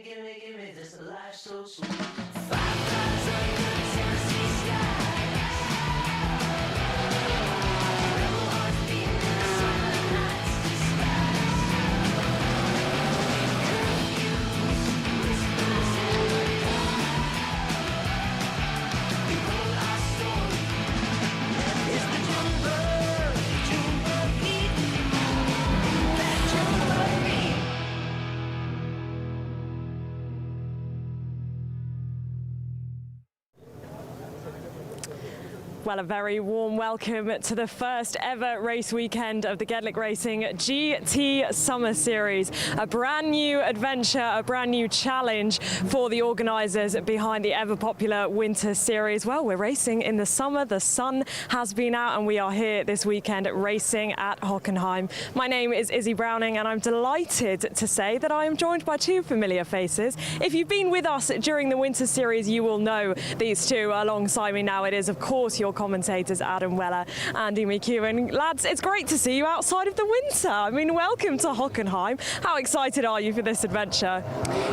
give me this life so sweet. 5,000 Tennessee skies. Rebel hearts beating in the summer night's disguise. Curfews, whispers in the dark. We wrote our story. It's the Junebug beat. That Junebug beat. Well, a very warm welcome to the first ever race weekend of the Gedlich Racing GT Summer Series. A brand new adventure, a brand new challenge for the organisers behind the ever popular Winter Series. Well, we're racing in the summer, the sun has been out and we are here this weekend racing at Hockenheim. My name is Izzy Browning and I'm delighted to say that I am joined by two familiar faces. If you've been with us during the Winter Series, you will know these two alongside me now. It is, of course, your commentators Adam Weller, Andy McEwen. Lads, it's great to see you outside of the winter. I mean, welcome to Hockenheim. How excited are you for this adventure?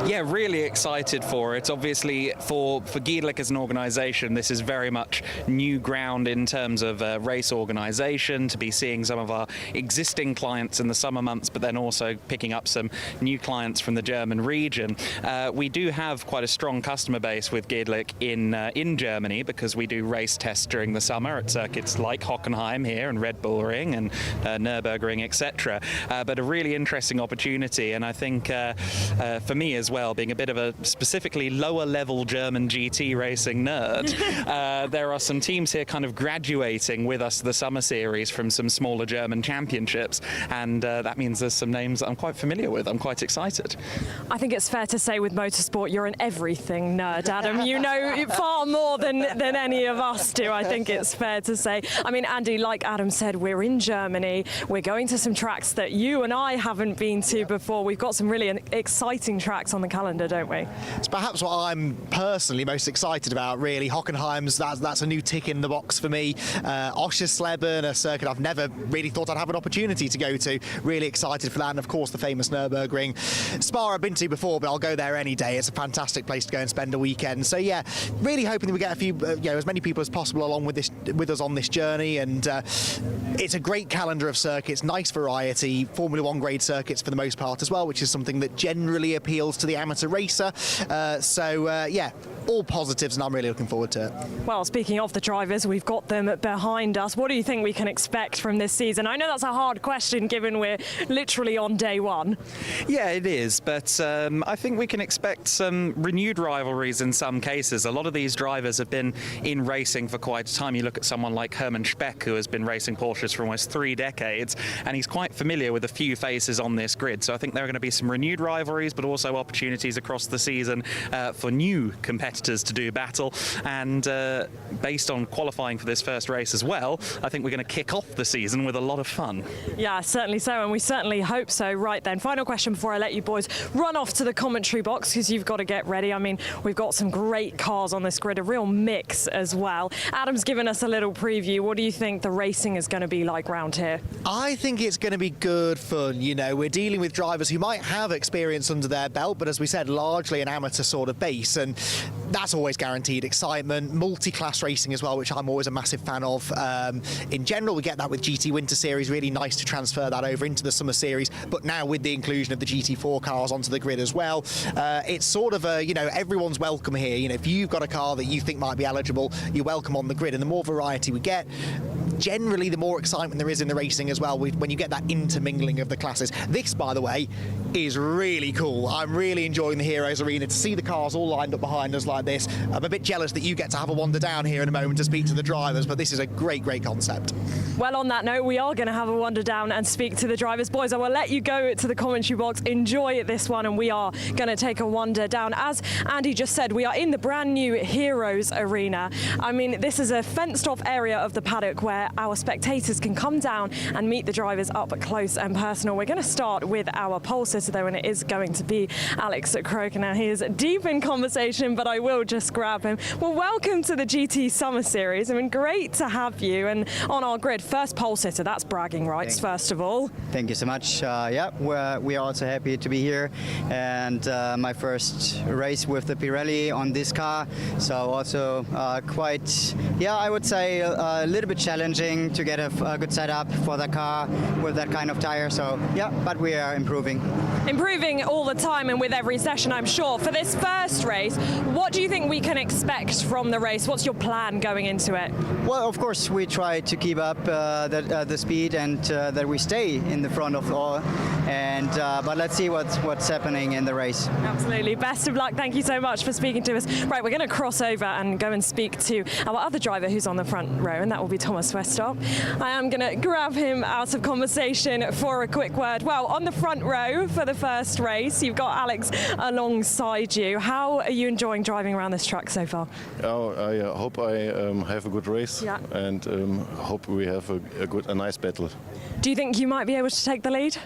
Yeah, really excited for it. Obviously, for Gedlich as an organisation, this is very much new ground in terms of race organisation, to be seeing some of our existing clients in the summer months, but then also picking up some new clients from the German region. We do have quite a strong customer base with Gedlich in Germany, because we do race tests during the summer at circuits like Hockenheim here and Red Bull Ring and Nürburgring, etc. But a really interesting opportunity, and I think for me as well, being a bit of a specifically lower level German GT racing nerd, there are some teams here kind of graduating with us the summer series from some smaller German championships, and that means there's some names that I'm quite familiar with. I'm quite excited. I think it's fair to say with motorsport you're an everything nerd, Adam. You know far more than any of us do, I think it's fair to say. I mean, Andy, like Adam said, we're in Germany. We're going to some tracks that you and I haven't been to before. We've got some really exciting tracks on the calendar, don't we? It's perhaps what I'm personally most excited about, really. Hockenheim's, that's a new tick in the box for me. Oschersleben, a circuit I've never really thought I'd have an opportunity to go to. Really excited for that, and of course the famous Nürburgring. Spa I've been to before, but I'll go there any day. It's a fantastic place to go and spend a weekend. So yeah, really hoping that we get a few, as many people as possible along with us on this journey, and it's a great calendar of circuits, nice variety, Formula 1 grade circuits for the most part as well, which is something that generally appeals to the amateur racer. Yeah, all positives, and I'm really looking forward to it. Well, speaking of the drivers, we've got them behind us. What do you think we can expect from this season? I know that's a hard question given we're literally on day one. Yeah, it is, but I think we can expect some renewed rivalries in some cases. A lot of these drivers have been in racing for quite a time. You look at someone like Hermann Speck, who has been racing Porsches for almost 3 decades, and he's quite familiar with a few faces on this grid. So I think there are going to be some renewed rivalries, but also opportunities across the season for new competitors to do battle. And based on qualifying for this first race as well, I think we're going to kick off the season with a lot of fun. Yeah, certainly so, and we certainly hope so. Right then, final question before I let you boys run off to the commentary box, because you've got to get ready. I mean, we've got some great cars on this grid, a real mix as well. Adam's given us a little preview. What do you think the racing is going to be like round here? I think it's going to be good fun. You know, we're dealing with drivers who might have experience under their belt, but as we said, largely an amateur sort of base, and that's always guaranteed excitement. Multi-class racing as well, which I'm always a massive fan of. In general, we get that with GT Winter Series. Really nice to transfer that over into the Summer Series, but now with the inclusion of the GT4 cars onto the grid as well, it's sort of a, everyone's welcome here. You know, if you've got a car that you think might be eligible, you're welcome on the grid, and the more variety we get, generally the more excitement there is in the racing as well, when you get that intermingling of the classes. This, by the way, is really cool. I'm really enjoying the Heroes Arena. To see the cars all lined up behind us like this, I'm a bit jealous that you get to have a wander down here in a moment to speak to the drivers, but this is a great concept. Well, on that note, we are going to have a wander down and speak to the drivers. Boys, I will let you go to the commentary box, enjoy this one, and we are going to take a wander down. As Andy just said, we are in the brand new Heroes Arena. I mean, this is a fenced off area of the paddock where our spectators can come down and meet the drivers up close and personal. We're going to start with our pole sitter though, and it is going to be Alex Kroker. Now he is deep in conversation, but I will just grab him. Well, welcome to the GT Summer Series. I mean, great to have you. And on our grid, first pole sitter, that's bragging rights, first of all. Thank you so much. Yeah, we are also happy to be here, and my first race with the Pirelli on this car. So also quite, yeah, I would say a little bit challenging to get a good setup for the car with that kind of tire. So yeah, but we are improving. Improving all the time and with every session, I'm sure. For this first race, what do you think we can expect from the race? What's your plan going into it? Well, of course, we try to keep up the speed and that we stay in the front of all. And but let's see what's happening in the race. Absolutely. Best of luck. Thank you so much for speaking to us. Right, we're going to cross over and go and speak to our other driver who's on the front row, and that will be Thomas Westorp. I am going to grab him out of conversation for a quick word. Well, on the front row for the first race, you've got Alex alongside you. How are you enjoying driving around this track so far? Oh, I hope I have a good race, yeah, and hope we have a nice battle. Do you think you might be able to take the lead?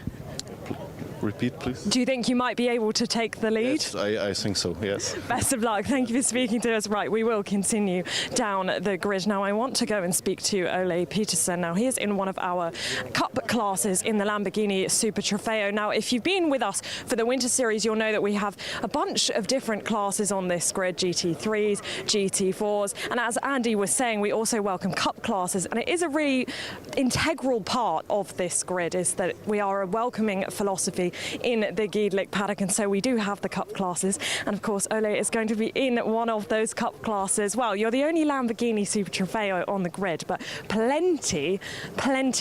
Repeat, please. Do you think you might be able to take the lead? Yes, I think so, yes. Best of luck. Thank you for speaking to us. Right, we will continue down the grid. Now, I want to go and speak to Ole Peterson. Now, he is in one of our cup classes in the Lamborghini Super Trofeo. Now, if you've been with us for the Winter Series, you'll know that we have a bunch of different classes on this grid, GT3s, GT4s. And as Andy was saying, we also welcome cup classes. And it is a really integral part of this grid, is that we are a welcoming philosophy in the Gedlich paddock, and so we do have the cup classes, and of course Ole is going to be in one of those cup classes. Well, you're the only Lamborghini Super Trofeo on the grid, but plenty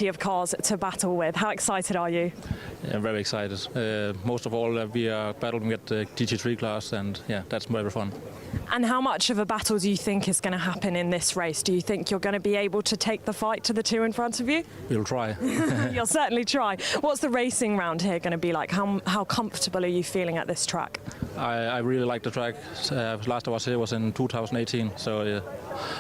of cars to battle with. How excited are you? I'm very excited. Most of all, we are battling with the GT3 class, and yeah, that's very fun. And how much of a battle do you think is going to happen in this race? Do you think you're going to be able to take the fight to the two in front of you? We'll try. You'll certainly try. What's the racing round here going to be like? How comfortable are you feeling at this track? I really like the track. Last I was here was in 2018, so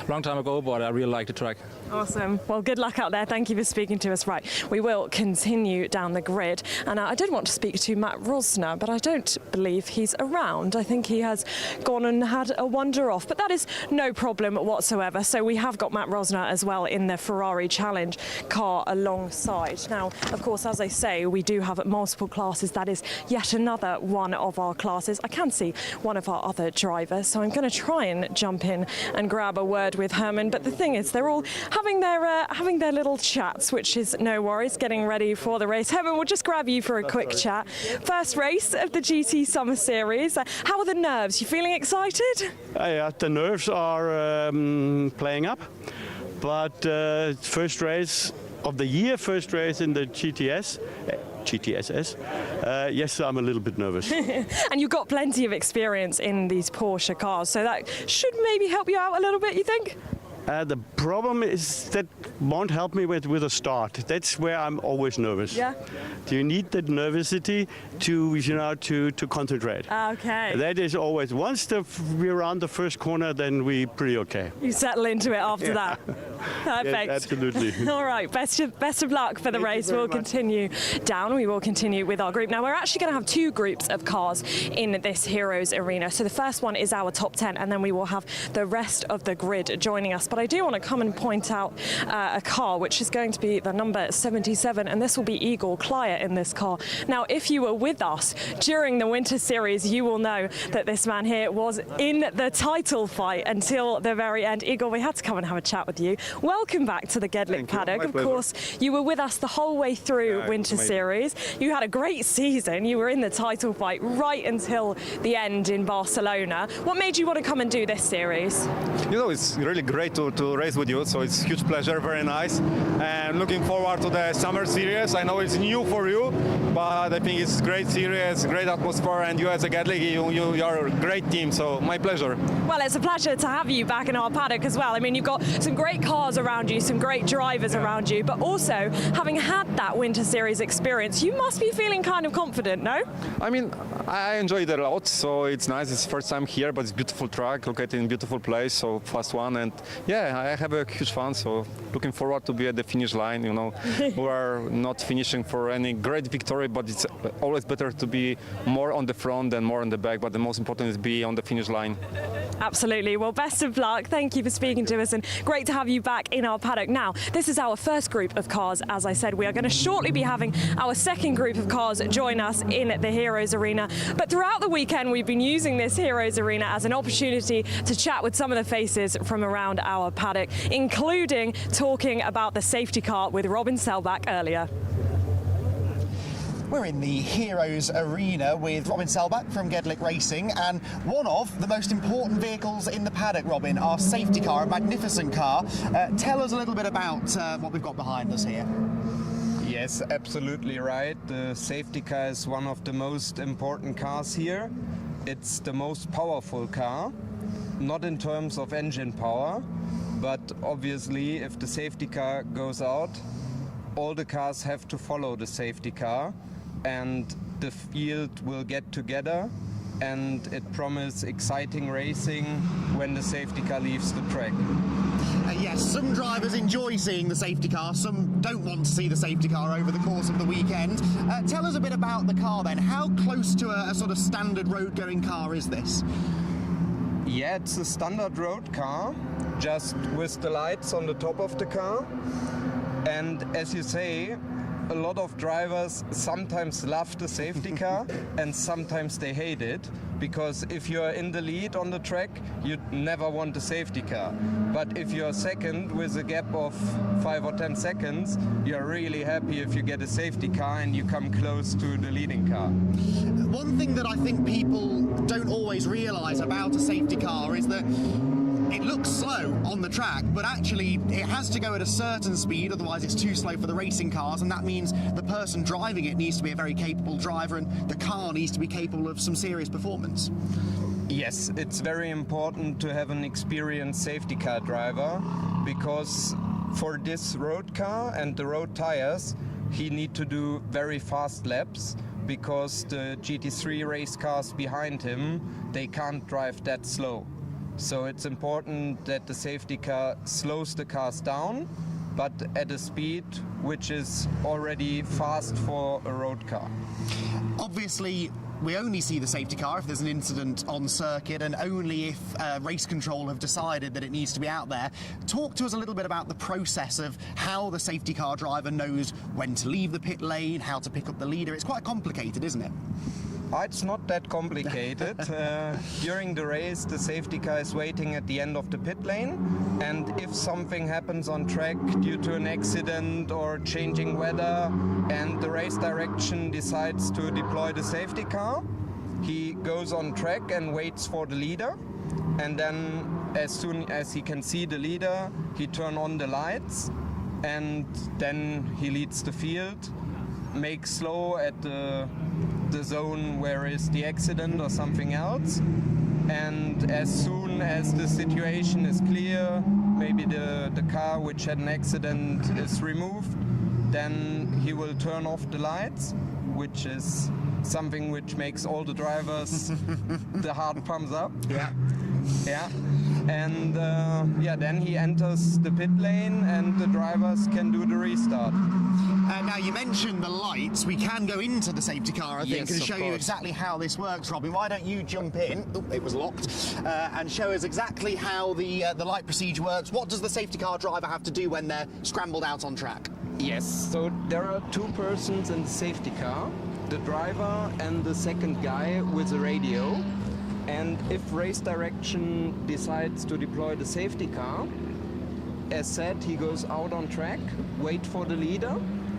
long time ago, but I really like the track. Awesome. Well, good luck out there. Thank you for speaking to us. Right, we will continue down the grid. And I did want to speak to Matt Rosner, but I don't believe he's around. I think he has gone and had a wander off, but that is no problem whatsoever. So we have got Matt Rosner as well in the Ferrari Challenge car alongside. Now, of course, as I say, we do have multiple classes. That is yet another one of our classes. I can see one of our other drivers, so I'm going to try and jump in and grab a word with Herman. But the thing is, they're all having their little chats, which is no worries, getting ready for the race. Herman, we'll just grab you for a quick chat. First race of the GT Summer Series. How are the nerves? You feeling excited? Yeah, the nerves are playing up, but first race of the year, first race in the GTSS. Yes, I'm a little bit nervous. And you've got plenty of experience in these Porsche cars, so that should maybe help you out a little bit, you think? The problem is that won't help me with a start. That's where I'm always nervous. Yeah. You need that nervosity to concentrate. Okay. That is always, once we're around the first corner, then we're pretty okay. You settle into it after that. Perfect. Yes, absolutely. All right, best of luck for the race. We'll continue down. We will continue with our group. Now, we're actually going to have two groups of cars in this Heroes Arena. So the first one is our top 10, and then we will have the rest of the grid joining us. But I do want to come and point out a car, which is going to be the number 77, and this will be Igor Klyer in this car. Now, if you were with us during the Winter Series, you will know that this man here was in the title fight until the very end. Igor, we had to come and have a chat with you. Welcome back to the Gedlich paddock. Of course, you were with us the whole way through Winter Series. You had a great season. You were in the title fight right until the end in Barcelona. What made you want to come and do this series? You know, it's really great to race with you, so it's a huge pleasure, very nice. And looking forward to the Summer Series. I know it's new for you, but I think it's a great series, great atmosphere, and you as a Gedlich, you are a great team, so my pleasure. Well, it's a pleasure to have you back in our paddock as well. I mean, you've got some great cars around you, some great drivers around you, but also, having had that Winter Series experience, you must be feeling kind of confident, no? I mean, I enjoyed it a lot, so it's nice. It's first time here, but it's beautiful track, located in beautiful place, so fast one, and yeah, I have a huge fun. So looking forward to be at the finish line. You know, we are not finishing for any great victory, but it's always better to be more on the front than more on the back. But the most important is be on the finish line. Absolutely. Well, best of luck. Thank you for speaking to us, and great to have you back in our paddock. Now, this is our first group of cars. As I said, we are going to shortly be having our second group of cars join us in the Heroes Arena. But throughout the weekend, we've been using this Heroes Arena as an opportunity to chat with some of the faces from around our paddock, including talking about the safety car with Robin Selbach earlier. We're in the Heroes Arena with Robin Selbach from Gedlich Racing, and one of the most important vehicles in the paddock, Robin, our safety car, a magnificent car. Tell us a little bit about what we've got behind us here. Yes, absolutely right. The safety car is one of the most important cars here. It's the most powerful car, not in terms of engine power, but obviously if the safety car goes out, all the cars have to follow the safety car, and the field will get together, and it promises exciting racing when the safety car leaves the track. Yes, some drivers enjoy seeing the safety car, some don't want to see the safety car over the course of the weekend. Tell us a bit about the car then. How close to a sort of standard road-going car is this? Yeah, it's a standard road car, just with the lights on the top of the car. And as you say, a lot of drivers sometimes love the safety car and sometimes they hate it, because if you're in the lead on the track, you never want a safety car. But if you're second with a gap of 5 or 10 seconds, you're really happy if you get a safety car and you come close to the leading car. One thing that I think people don't always realise about a safety car is that it looks slow on the track, but actually it has to go at a certain speed, otherwise it's too slow for the racing cars, and that means the person driving it needs to be a very capable driver, and the car needs to be capable of some serious performance. Yes, it's very important to have an experienced safety car driver, because for this road car and the road tires, he need to do very fast laps, because the GT3 race cars behind him, they can't drive that slow. So it's important that the safety car slows the cars down, but at a speed which is already fast for a road car. Obviously, we only see the safety car if there's an incident on circuit, and only if race control have decided that it needs to be out there. Talk to us a little bit about the process of how the safety car driver knows when to leave the pit lane, how to pick up the leader. It's quite complicated, isn't it? It's not that complicated. During the race, the safety car is waiting at the end of the pit lane, and if something happens on track due to an accident or changing weather, and the race direction decides to deploy the safety car, he goes on track and waits for the leader, and then as soon as he can see the leader, he turns on the lights, and then he leads the field, makes slow at the zone where is the accident or something else, and as soon as the situation is clear, maybe the car which had an accident is removed, then he will turn off the lights, which is something which makes all the drivers the heart pumps up. Yeah. And then he enters the pit lane and the drivers can do the restart. Now, you mentioned the lights. We can go into the safety car, I think, Yes, and of show you course. exactly how this works, Robin. Why don't you jump in? Oh, it was locked. And show us exactly how the light procedure works. What does the safety car driver have to do when they're scrambled out on track? Yes, so there are two persons in the safety car, the driver and the second guy with the radio. And if race direction decides to deploy the safety car, as said, he goes out on track, wait for the leader,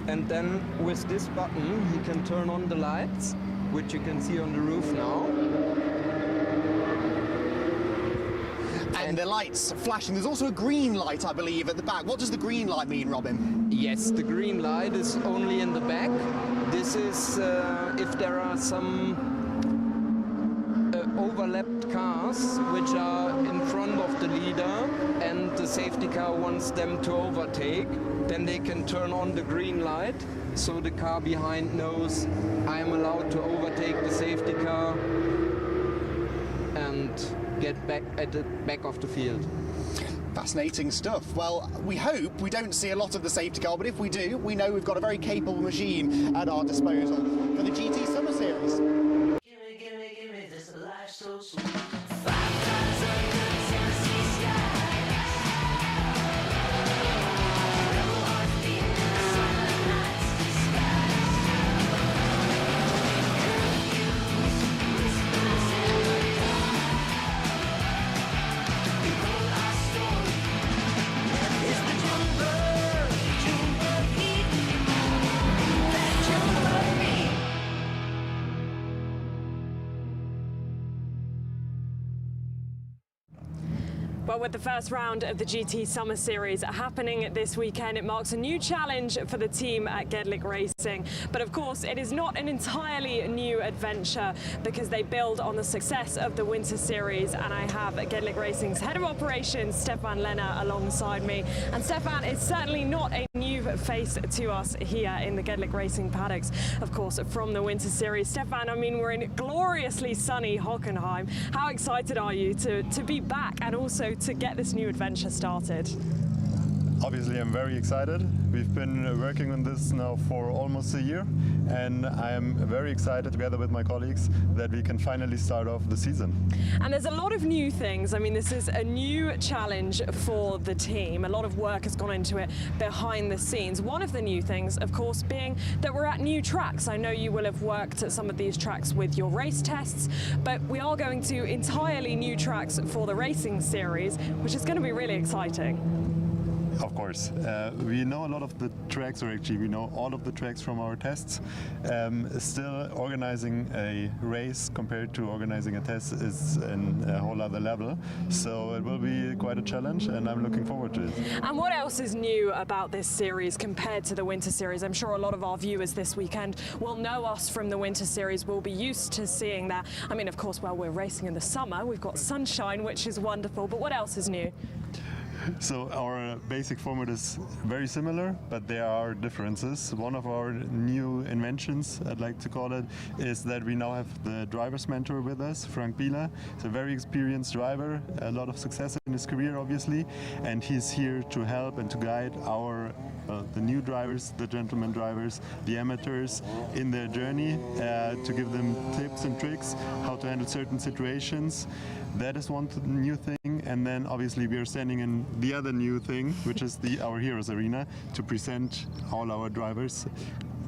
and then with this button he can turn on the lights, which you can see on the roof now. And the lights flashing. There's also a green light, I believe, at the back. What does the green light mean, Robin? Yes, the green light is only in the back. This is if there are some overlapped cars which are in front of the leader and the safety car wants them to overtake, then they can turn on the green light so the car behind knows I am allowed to overtake the safety car and get back at the back of the field. Fascinating stuff. Well, we hope we don't see a lot of the safety car, but if we do, we know we've got a very capable machine at our disposal for the GT Summer Series. Gimme this life so sweet. 5 times under Tennessee skies. Rebel hearts beating in the summer night's disguise. Whispers in the dark. Behold our story. It's the Junebug beat. That Junebug beat. Well, with the first round of the GT Summer Series happening this weekend, it marks a new challenge for the team at Gedlich Racing. But of course, it is not an entirely new adventure because they build on the success of the Winter Series. And I have Gedlich Racing's head of operations, Stefan Lenner, alongside me. And Stefan is certainly not a new face to us here in the Gedlich Racing paddocks, of course, from the Winter Series. Stefan, I mean, we're in gloriously sunny Hockenheim. How excited are you to be back and also to get this new adventure started? Obviously, I'm very excited. We've been working on this now for almost a year, and I am very excited together with my colleagues that we can finally start off the season. And there's a lot of new things. I mean, this is a new challenge for the team. A lot of work has gone into it behind the scenes. One of the new things, of course, being that we're at new tracks. I know you will have worked at some of these tracks with your race tests, but we are going to entirely new tracks for the racing series, which is going to be really exciting. Of course. We know a lot of the tracks, or actually we know all of the tracks from our tests. Still, organizing a race compared to organizing a test is a whole other level. So it will be quite a challenge, and I'm looking forward to it. And what else is new about this series compared to the Winter Series? I'm sure a lot of our viewers this weekend will know us from the Winter Series. We'll be used to seeing that. I mean, of course, while we're racing in the summer, we've got sunshine, which is wonderful. But what else is new? So our basic format is very similar, but there are differences. One of our new inventions, I'd like to call it, is that we now have the driver's mentor with us, Frank Bieler. He's a very experienced driver, a lot of success in his career, obviously, and he's here to help and to guide our the new drivers, the gentleman drivers, the amateurs in their journey, to give them tips and tricks how to handle certain situations. That is one new thing, and then obviously we are standing in the other new thing, which is our Heroes Arena, to present all our drivers.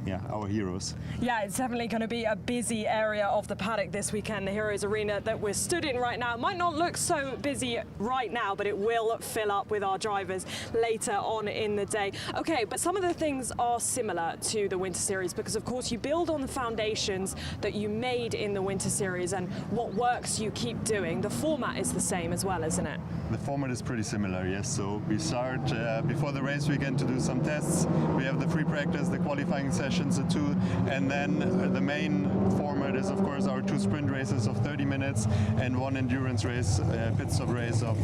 Yeah, our heroes. Yeah, it's definitely going to be a busy area of the paddock this weekend. The Heroes Arena that we're stood in right now might not look so busy right now, but it will fill up with our drivers later on in the day. Okay, but some of the things are similar to the Winter Series because, of course, you build on the foundations that you made in the Winter Series, and what works you keep doing. The format is the same as well, isn't it? The format is pretty similar, yes. So we start before the race weekend to do some tests. We have the free practice, the qualifying sessions, the two, and then the main format is, of course, our 2 sprint races of 30 minutes and 1 endurance race, pit stop race of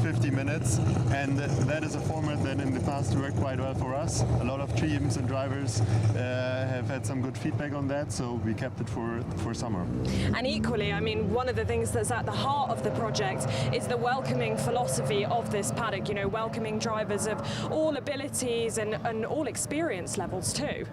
50 minutes. And that is a format that in the past worked quite well for us. A lot of teams and drivers have had some good feedback on that, so we kept it for summer. And equally, I mean, one of the things that's at the heart of the project is the welcoming philosophy of this paddock, you know, welcoming drivers of all abilities and all experience levels too.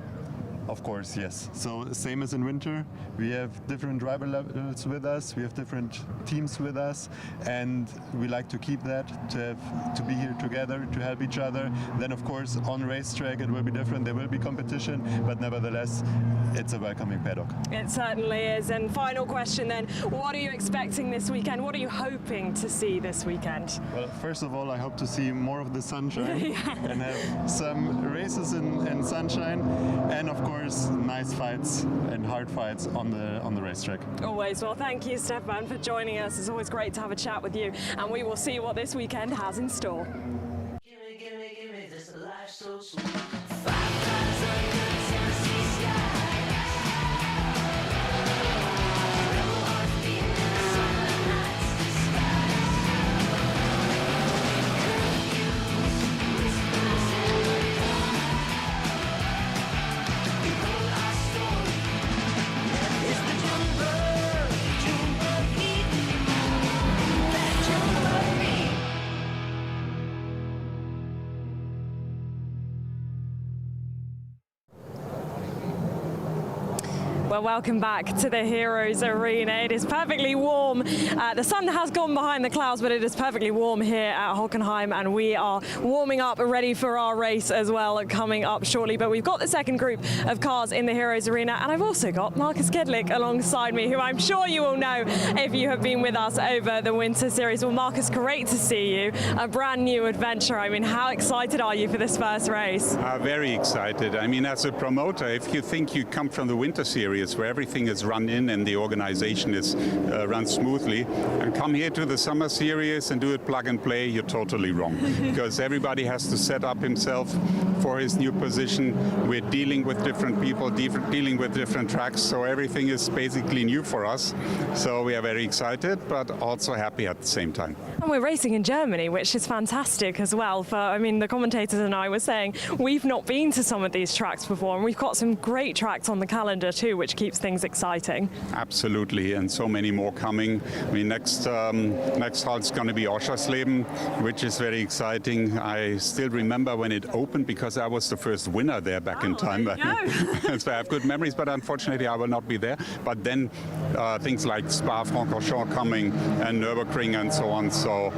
Of course, yes. So same as in winter, we have different driver levels with us, we have different teams with us, and we like to keep that, to be here together, to help each other. Then of course on racetrack it will be different, there will be competition, but nevertheless it's a welcoming paddock. It certainly is. And final question then, what are you expecting this weekend? What are you hoping to see this weekend? Well, first of all, I hope to see more of the sunshine and have some races in sunshine, and of course nice fights and hard fights on the racetrack. Always. Well, thank you, Stefan, for joining us. It's always great to have a chat with you, and we will see what this weekend has in store. Gimme this life so sweet. 5 times under Tennessee skies. Rebel hearts beating in the summer night's disguise. Whispers in the dark. Behold our story. It's the Junebug beat. That Junebug beat. Well, welcome back to the Heroes Arena. It is perfectly warm. The sun has gone behind the clouds, but it is perfectly warm here at Hockenheim, and we are warming up, ready for our race as well, coming up shortly. But we've got the second group of cars in the Heroes Arena, and I've also got Marcus Gedlich alongside me, who I'm sure you all know if you have been with us over the Winter Series. Well, Marcus, great to see you. A brand new adventure. I mean, how excited are you for this first race? Very excited. I mean, as a promoter, if you think you come from the Winter Series where everything is run in and the organization is run smoothly, and come here to the Summer Series and do it plug and play, you're totally wrong. Because everybody has to set up himself for his new position. We're dealing with different people, dealing with different tracks, so everything is basically new for us. So we are very excited, but also happy at the same time. And we're racing in Germany, which is fantastic as well. I mean, the commentators and I were saying we've not been to some of these tracks before, and we've got some great tracks on the calendar too, which keeps things exciting. Absolutely, and so many more coming. I mean, next halt is going to be Oschersleben, which is very exciting. I still remember when it opened because I was the first winner there back in time. So I have good memories, but unfortunately I will not be there. But then things like Spa-Francorchamps coming and Nürburgring and so on. So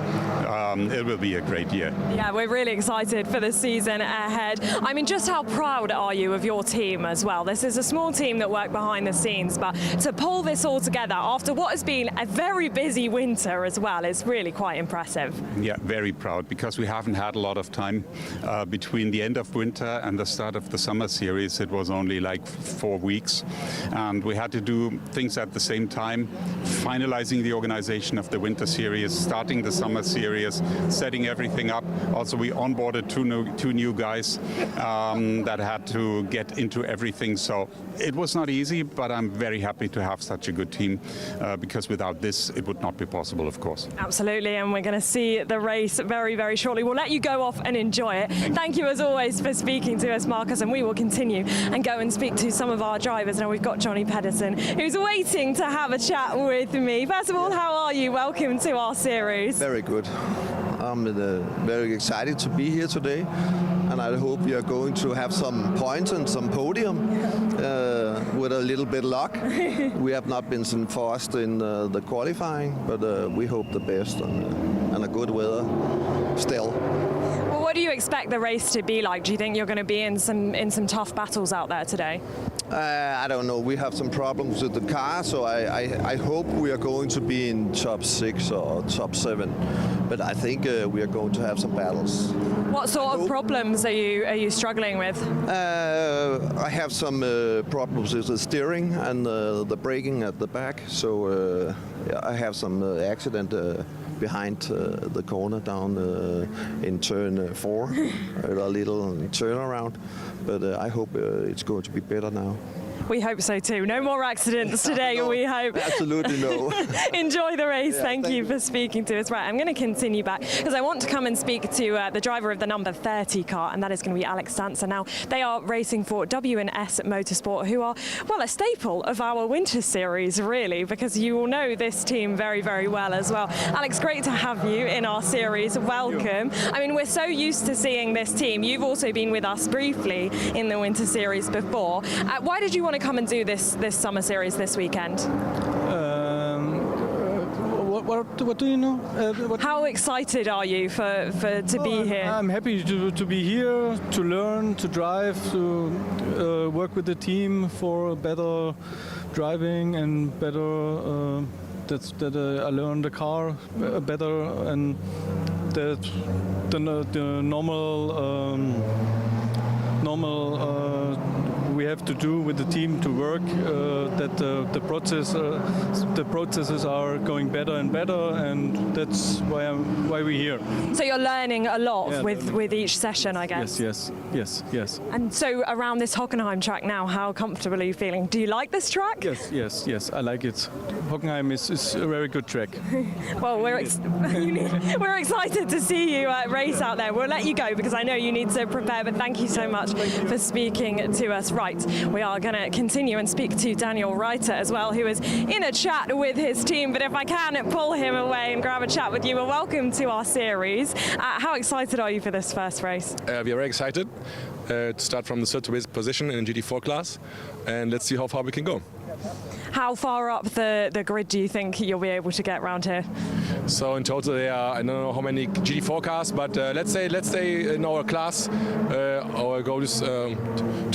it will be a great year. Yeah, we're really excited for the season ahead. I mean, just how proud are you of your team as well? This is a small team that work behind the scenes, but to pull this all together after what has been a very busy winter as well is really quite impressive. Yeah, very proud, because we haven't had a lot of time between the end of winter and the start of the Summer Series. It was only like 4 weeks, and we had to do things at the same time, finalizing the organization of the Winter Series, starting the Summer Series, setting everything up. Also, we onboarded two new guys that had to get into everything. So it was not easy, but I'm very happy to have such a good team, because without this, it would not be possible, of course. Absolutely, and we're going to see the race very, very shortly. We'll let you go off and enjoy it. Thank you, as always, for speaking to us, Marcus, and we will continue and go and speak to some of our drivers. Now, we've got Johnny Pedersen, who's waiting to have a chat with me. First of all, how are you? Welcome to our series. Very good. I'm very excited to be here today, and I hope we are going to have some points and some podium with a little bit of luck. We have not been so fast in the qualifying, but we hope the best and a good weather still. Well, what do you expect the race to be like? Do you think you're going to be in some tough battles out there today? I don't know. We have some problems with the car, so I hope we are going to be in top 6 or top 7. But I think we are going to have some battles. What sort of problems are you struggling with? I have some problems with the steering and the braking at the back. So I have some accident behind the corner down in turn 4, a little turnaround. But I hope it's going to be better now. We hope so too. No more accidents today, No, we hope. Absolutely no. Enjoy the race. Yeah, thank you for speaking to us. Right, I'm going to continue back because I want to come and speak to the driver of the number 30 car, and that is going to be Alex Stanzer. Now, they are racing for W&S Motorsport, who are, well, a staple of our Winter Series, really, because you will know this team very, very well as well. Alex, great to have you in our series. Welcome. I mean, we're so used to seeing this team. You've also been with us briefly in the Winter Series before. Why did you want to come and do this Summer Series this weekend? What do you know? How excited are you to be here? I'm happy to be here, to learn, to drive, to work with the team for better driving and better that I learn the car better, and that the normal we have to do with the team to work, that the processes are going better and better, and that's why we're here. So you're learning a lot with each session, I guess. Yes. And so around this Hockenheim track now, how comfortable are you feeling? Do you like this track? Yes, I like it. Hockenheim is a very good track. Well, we're excited to see you race out there. We'll let you go because I know you need to prepare, but thank you so much for speaking to us. Right, we are going to continue and speak to Daniel Reiter as well, who is in a chat with his team, but if I can pull him away and grab a chat with you. Well, welcome to our series. How excited are you for this first race? We are very excited to start from the third position in the GT4 class, and let's see how far we can go. How far up the grid do you think you'll be able to get round here? So in total there are, I don't know how many GT4 cars, but let's say in our class our goal is to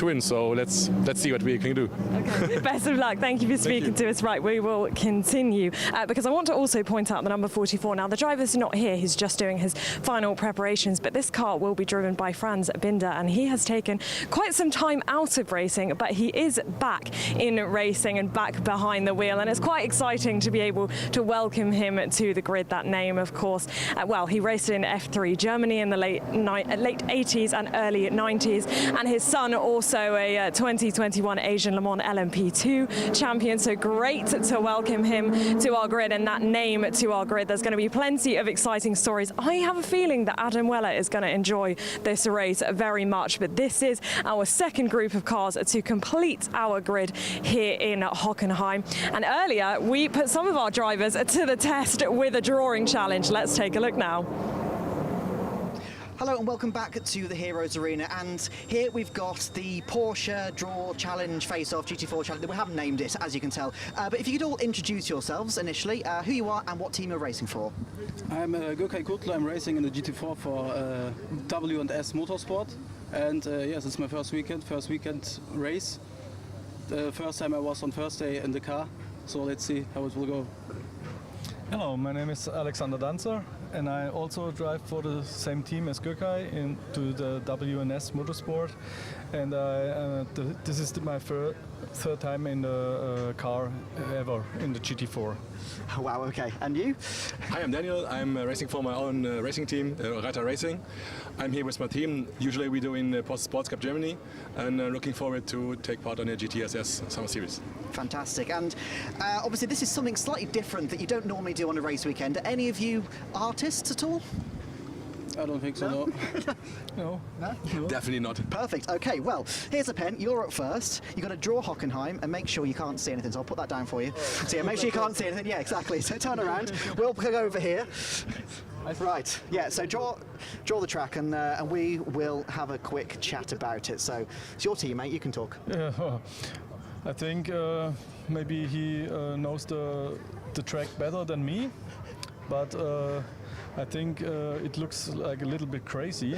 win. So let's see what we can do. Okay. Best of luck. Thank you for speaking to us. Right, we will continue because I want to also point out the number 44. Now the driver's not here; he's just doing his final preparations. But this car will be driven by Franz Binder, and he has taken quite some time out of racing, but he is back in racing and back behind the wheel, and it's quite exciting to be able to welcome him to the grid. That name, of course. Well, he raced in F3 Germany in the late 80s and early 90s, and his son also a 2021 Asian Le Mans LMP2 champion. So great to welcome him to our grid and that name to our grid. There's going to be plenty of exciting stories. I have a feeling that Adam Weller is going to enjoy this race very much, but this is our second group of cars to complete our grid here in Hockenheim. And earlier we put some of our drivers to the test with a drawing challenge. Let's take a look now. Hello and welcome back to the Heroes Arena, and here we've got the Porsche Draw Challenge Face-Off GT4 Challenge. We haven't named it, as you can tell, but if you could all introduce yourselves initially, who you are and what team you're racing for. I'm go-kart. I'm racing in the GT4 for W&S Motorsport, and yes, it's my first weekend race. The first time I was on Thursday in the car, so let's see how it will go. Hello, my name is Alexander Danzer, and I also drive for the same team as Gökay into the W&S Motorsport, and this is my third time in the car ever in the GT4. Oh, wow, okay. And you? Hi, I'm Daniel. I'm racing for my own racing team, Reiter Racing. I'm here with my team. Usually we do in Post Sports Cup Germany, and looking forward to take part on the GTSS Summer Series. Fantastic. And obviously this is something slightly different that you don't normally do on a race weekend. Are any of you artists at all? I don't think so, no. No. No? Definitely not. Perfect. Okay, well, here's a pen. You're up first. You've got to draw Hockenheim and make sure you can't see anything. So I'll put that down for you. So yeah, make sure you can't see anything. Yeah, exactly. So turn around. We'll go over here. Right. Yeah, so draw the track and we will have a quick chat about it. So it's your team, mate. You can talk. Yeah, I think maybe he knows the track better than me, but I think it looks like a little bit crazy.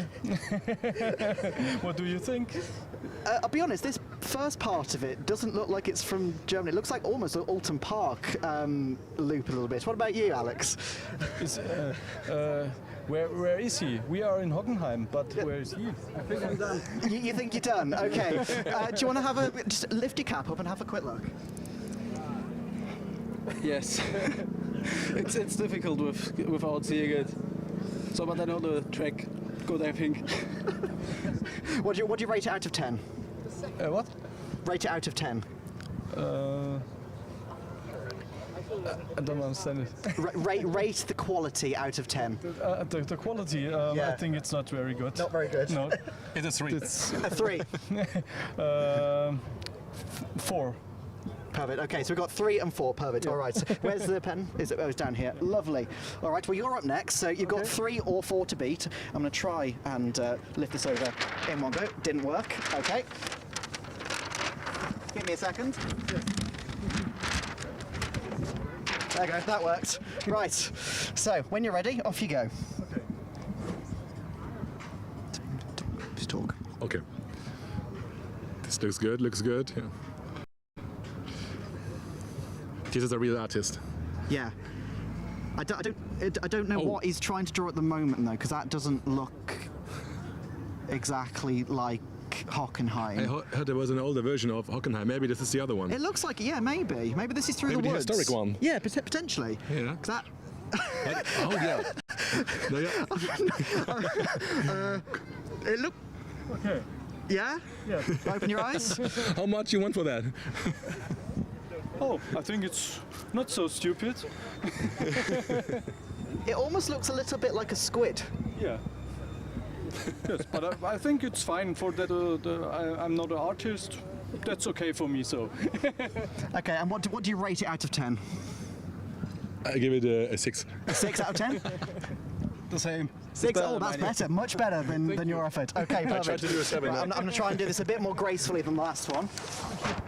What do you think? I'll be honest, this first part of it doesn't look like it's from Germany. It looks like almost an Alton Park loop a little bit. What about you, Alex? Where is he? We are in Hockenheim, but where is he? I think I'm done. You think you're done? Okay. Do you want to just lift your cap up and have a quick look? Yes. It's difficult without seeing it. So, but I know the track good, I think. What do you rate it out of 10? What? Rate it out of 10. I don't understand it. Rate the quality out of 10. The quality, yeah. I think it's not very good. Not very good. No. It's a 3. It's a 3. 4. Perfect. Okay, so we've got 3 and 4. Perfect. Yeah. All right. So where's the pen? It's down here. Lovely. All right. Well, you're up next. So you've got 3 or 4 to beat. I'm going to try and lift this over in one go. Didn't work. Okay. Give me a second. There you go. That worked. Right. So when you're ready, off you go. Okay. Just talk. Okay. This looks good. Looks good. Yeah. This is a real artist. Yeah. I don't know what he's trying to draw at the moment though, because that doesn't look exactly like Hockenheim. I heard there was an older version of Hockenheim. Maybe this is the other one. It looks like, yeah, maybe. Maybe this is through maybe the woods. The historic one. Yeah, potentially. Yeah. That. Oh yeah. No, yeah. It look. Okay. Yeah. Yeah. Open your eyes. How much you want for that? Oh, I think it's not so stupid. It almost looks a little bit like a squid. Yeah. Yes, but I think it's fine for that. I'm not an artist. That's okay for me. So. Okay, and what do you rate it out of 10? I give it a 6. A 6 out of 10? the same. Six. Oh, that's better. Much better than your effort. Okay, perfect. tried to do a 7. Right, I'm going to try and do this a bit more gracefully than the last one.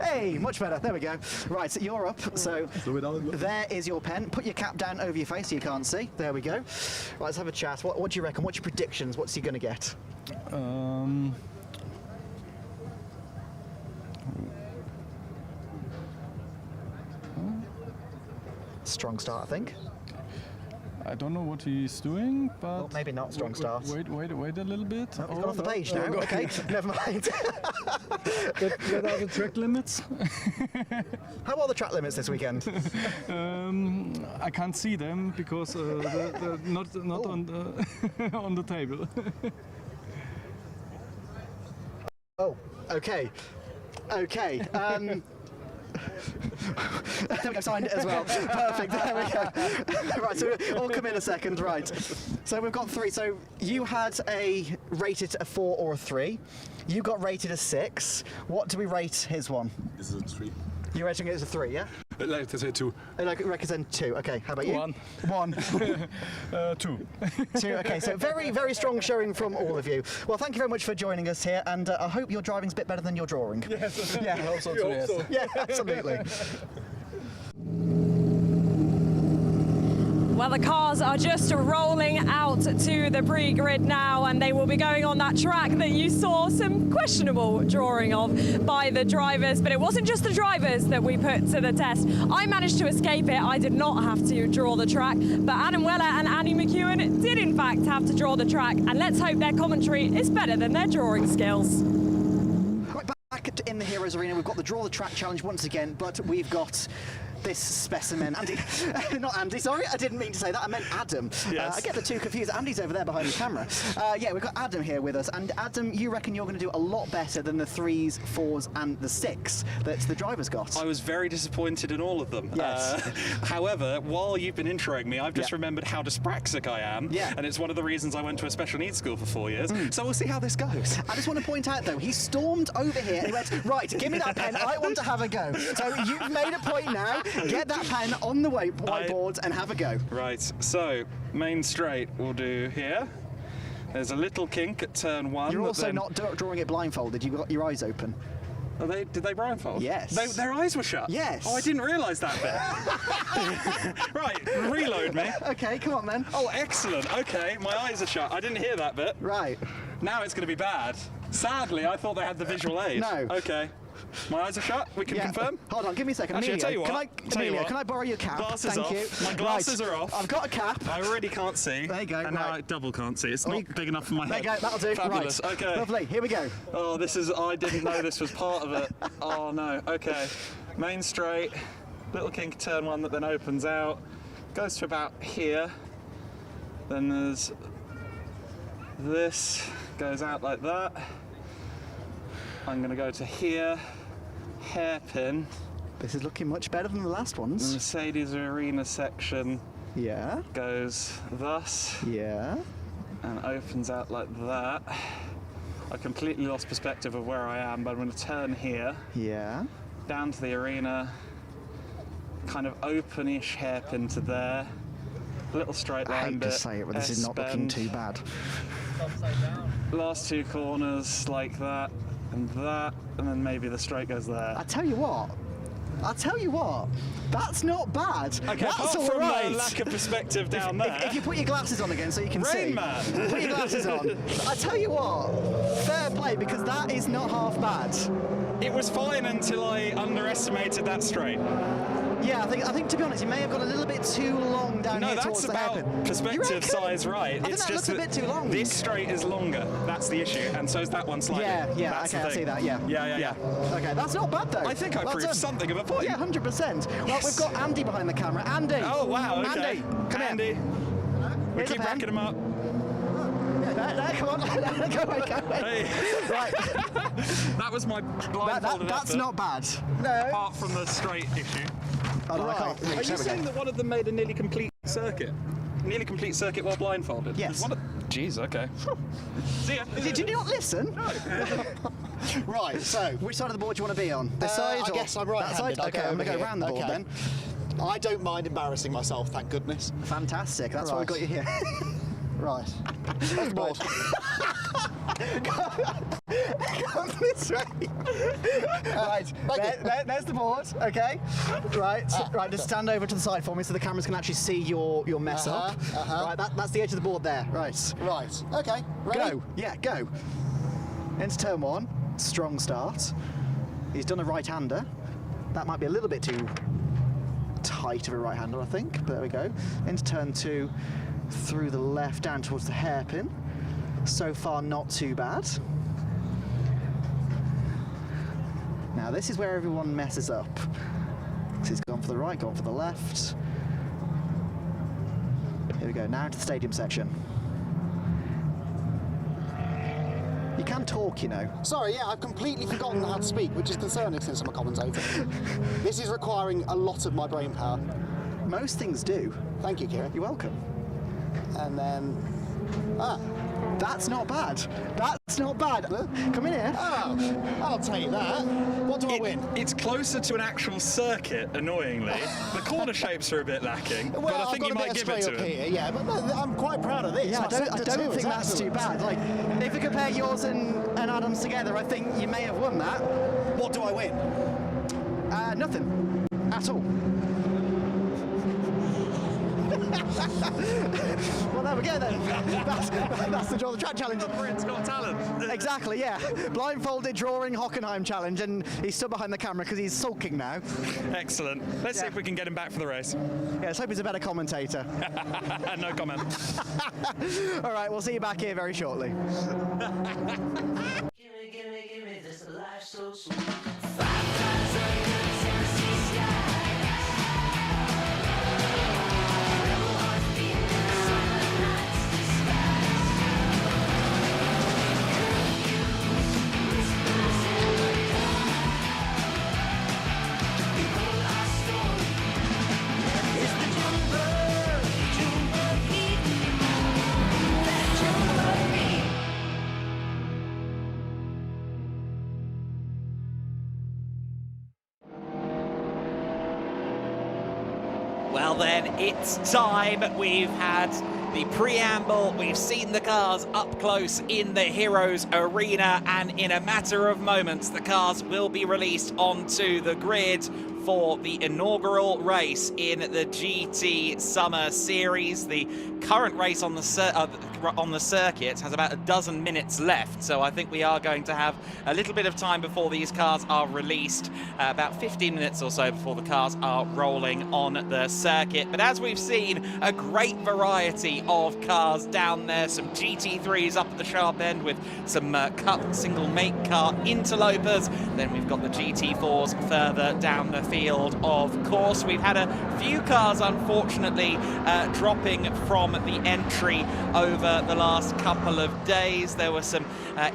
Hey, much better. There we go. Right, so you're up. So there is your pen. Put your cap down over your face so you can't see. There we go. Right, let's have a chat. What do you reckon? What's your predictions? What's he going to get? Strong start, I think. I don't know what he's doing, but well, maybe not strong start. Wait a little bit. Oh, he's gone off the page now. Okay, never mind. What are the track limits? How are the track limits this weekend? I can't see them because they're not on the on the table. Oh, okay. Okay. There we go, signed it as well. Perfect, there we go. Right, so we'll come in a second, right. So we've got 3. So you had rated a 4 or a 3. You got rated a 6. What do we rate his one? This is a 3. You're rating it as a 3, yeah? I'd like to say 2. I'd like to represent 2. Okay, how about you? 1. 1. 2. 2, okay, so very, very strong showing from all of you. Well, thank you very much for joining us here, and I hope your driving's a bit better than your drawing. Yes, yeah. I hope so too, yes. Yeah, absolutely. Well, the cars are just rolling out to the pre-grid now, and they will be going on that track that you saw some questionable drawing of by the drivers. But it wasn't just the drivers that we put to the test. I managed to escape it. I did not have to draw the track, but Adam Weller and Annie McEwen did in fact have to draw the track, and let's hope their commentary is better than their drawing skills. Right, back in the Heroes Arena, we've got the Draw the Track challenge once again, but we've got this specimen, Andy, not Andy, sorry, I didn't mean to say that, I meant Adam. Yes. I get the two confused. Andy's over there behind the camera. Yeah, we've got Adam here with us, and Adam, you reckon you're going to do a lot better than the 3s, 4s and the 6 that the drivers got? I was very disappointed in all of them. Yes. However, while you've been introing me, I've just remembered how dyspraxic I am, Yeah. and it's one of the reasons I went to a special needs school for 4 years, so we'll see how this goes. I just want to point out, though, he stormed over here and he went, right, give me that pen, I want to have a go. So you've made a point now, get that pen on the whiteboard and have a go. Right, so main straight we'll do here. There's a little kink at turn 1. You're also not drawing it blindfolded, you've got your eyes open. Did they blindfold? Yes. Their eyes were shut? Yes. Oh, I didn't realise that bit. Right, reload me. Okay, come on then. Oh, excellent. Okay, my eyes are shut. I didn't hear that bit. Right. Now it's going to be bad. Sadly, I thought they had the visual aid. No. Okay. My eyes are shut. We can confirm. Hold on, give me a second. Actually, Emilio, I tell you what. can I borrow your cap? Glasses Thank off. you. My glasses are off. I've got a cap. I already can't see. There you go. And now I double can't see. It's not big enough for my head. There you go. That'll do. Fabulous. Right. Okay. Lovely. Here we go. Oh, I didn't know this was part of it. Oh no. Okay. Main straight. Little kink turn 1 that then opens out. Goes to about here. Then there's this. Goes out like that. I'm going to go to here. Hairpin. This is looking much better than the last ones. The Mercedes Arena section goes thus. Yeah. And opens out like that. I completely lost perspective of where I am, but I'm going to turn here. Yeah. Down to the arena. Kind of open-ish hairpin to there. Little straight line I hate bit. to say it, but this is not looking too bad. Last 2 corners like that. And that, and then maybe the straight goes there. I'll tell you what, that's not bad. Okay, that's apart all from right. the lack of perspective down there. If you put your glasses on again so you can see. Rain Man. Put your glasses on. I tell you what, fair play, because that is not half bad. It was fine until I underestimated that straight. Yeah, I think to be honest, you may have got a little bit too long down here towards the hairpin. No, that's about perspective size, right? I think that looks a bit too long. This straight is longer. That's the issue, and so is that one slightly. Yeah, That's okay, the I see thing. that. Yeah. Okay, that's not bad though. I think I Well proved done. something of a point. Yeah, 100%. Well, we've got Andy behind the camera. Andy. Oh wow. Okay. Andy, come Andy. here. We Here's a keep pen. racking them up. There, come on. Go away. Hey. Right. That was my blindfolded That's effort, not bad. No. apart from the straight issue. Oh, no, I can't reach. Are you There we saying go. that one of them made a nearly complete circuit? Nearly complete circuit while blindfolded? Yes. Jeez, okay. See ya. Did you not listen? Right, so which side of the board do you want to be on? This side? I or guess I'm that right-handed. side? Okay, I'm going to go round the board then. I don't mind embarrassing myself, thank goodness. Fantastic, that's why we got you here. Right. Where's the board? Come this way. Right. There's the board. Okay. Right. Right. Just stand over to the side for me so the cameras can actually see your mess up. Right. That's the edge of the board there. Right. Right. Okay. Ready? Go. Yeah. Go. Into turn 1. Strong start. He's done a right-hander. That might be a little bit too tight of a right-hander, I think. But there we go. Into turn 2. Through the left down towards the hairpin. So far not too bad. Now this is where everyone messes up. So he's gone for the right, gone for the left. Here we go, now to the stadium section. You can talk, you know. Sorry, yeah, I've completely forgotten how to speak, which is concerning since I'm a commentator. This is requiring a lot of my brain power. Most things do. Thank you, Kieran. You're welcome. And then... That's not bad. That's not bad. Come in here. Oh, I'll take that. What do I win? It's closer to an actual circuit, annoyingly. The corner shapes are a bit lacking, Well, but I think you might give it to him. Here, yeah, but I'm quite proud of this. Yeah, I don't think that's too bad. Like, if you compare yours and Adam's together, I think you may have won that. What do I win? Nothing. At all. Well, there we go then. That's the Draw the Track challenge. Britain's Got Talent. Exactly, yeah. Blindfolded drawing Hockenheim challenge, and he's stood behind the camera because he's sulking now. Excellent. Let's see if we can get him back for the race. Yeah, let's hope he's a better commentator. No comment. All right, we'll see you back here very shortly. Gimme this life so sweet. 5 times under Tennessee sky. Rebel heart beating in summer nights disguise. Whispers in the dark. Behold our story. It's the Junebug beat. That Junebug beat. Well then, it's time. We've had the preamble, we've seen the cars up close in the Heroes Arena, and in a matter of moments the cars will be released onto the grid for the inaugural race in the GT Summer Series. The current race on the circuit has about a dozen minutes left, so I think we are going to have a little bit of time before these cars are released, about 15 minutes or so before the cars are rolling on the circuit. But as we've seen, a great variety of cars down there, some GT3s up at the sharp end with some Cup single make car interlopers, then we've got the GT4s further down the field. Of course, we've had a few cars unfortunately dropping from the entry over the last couple of days. There were some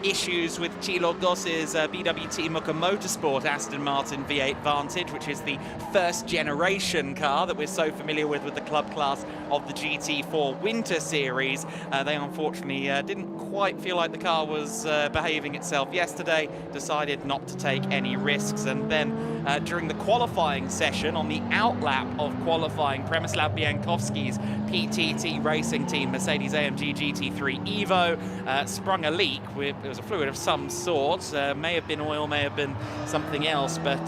issues with Thilo Goss's BWT Muka Motorsport Aston Martin V8 Vantage, which is the first generation car that we're so familiar with the club class of the GT4 Winter Series. They unfortunately didn't quite feel like the car was behaving itself yesterday, decided not to take any risks, and then during the qualifying session on the outlap of qualifying, Przemysław Biankowski's PTT racing team Mercedes-AMG GT3 Evo sprung a leak. It was a fluid of some sort, may have been oil, may have been something else, but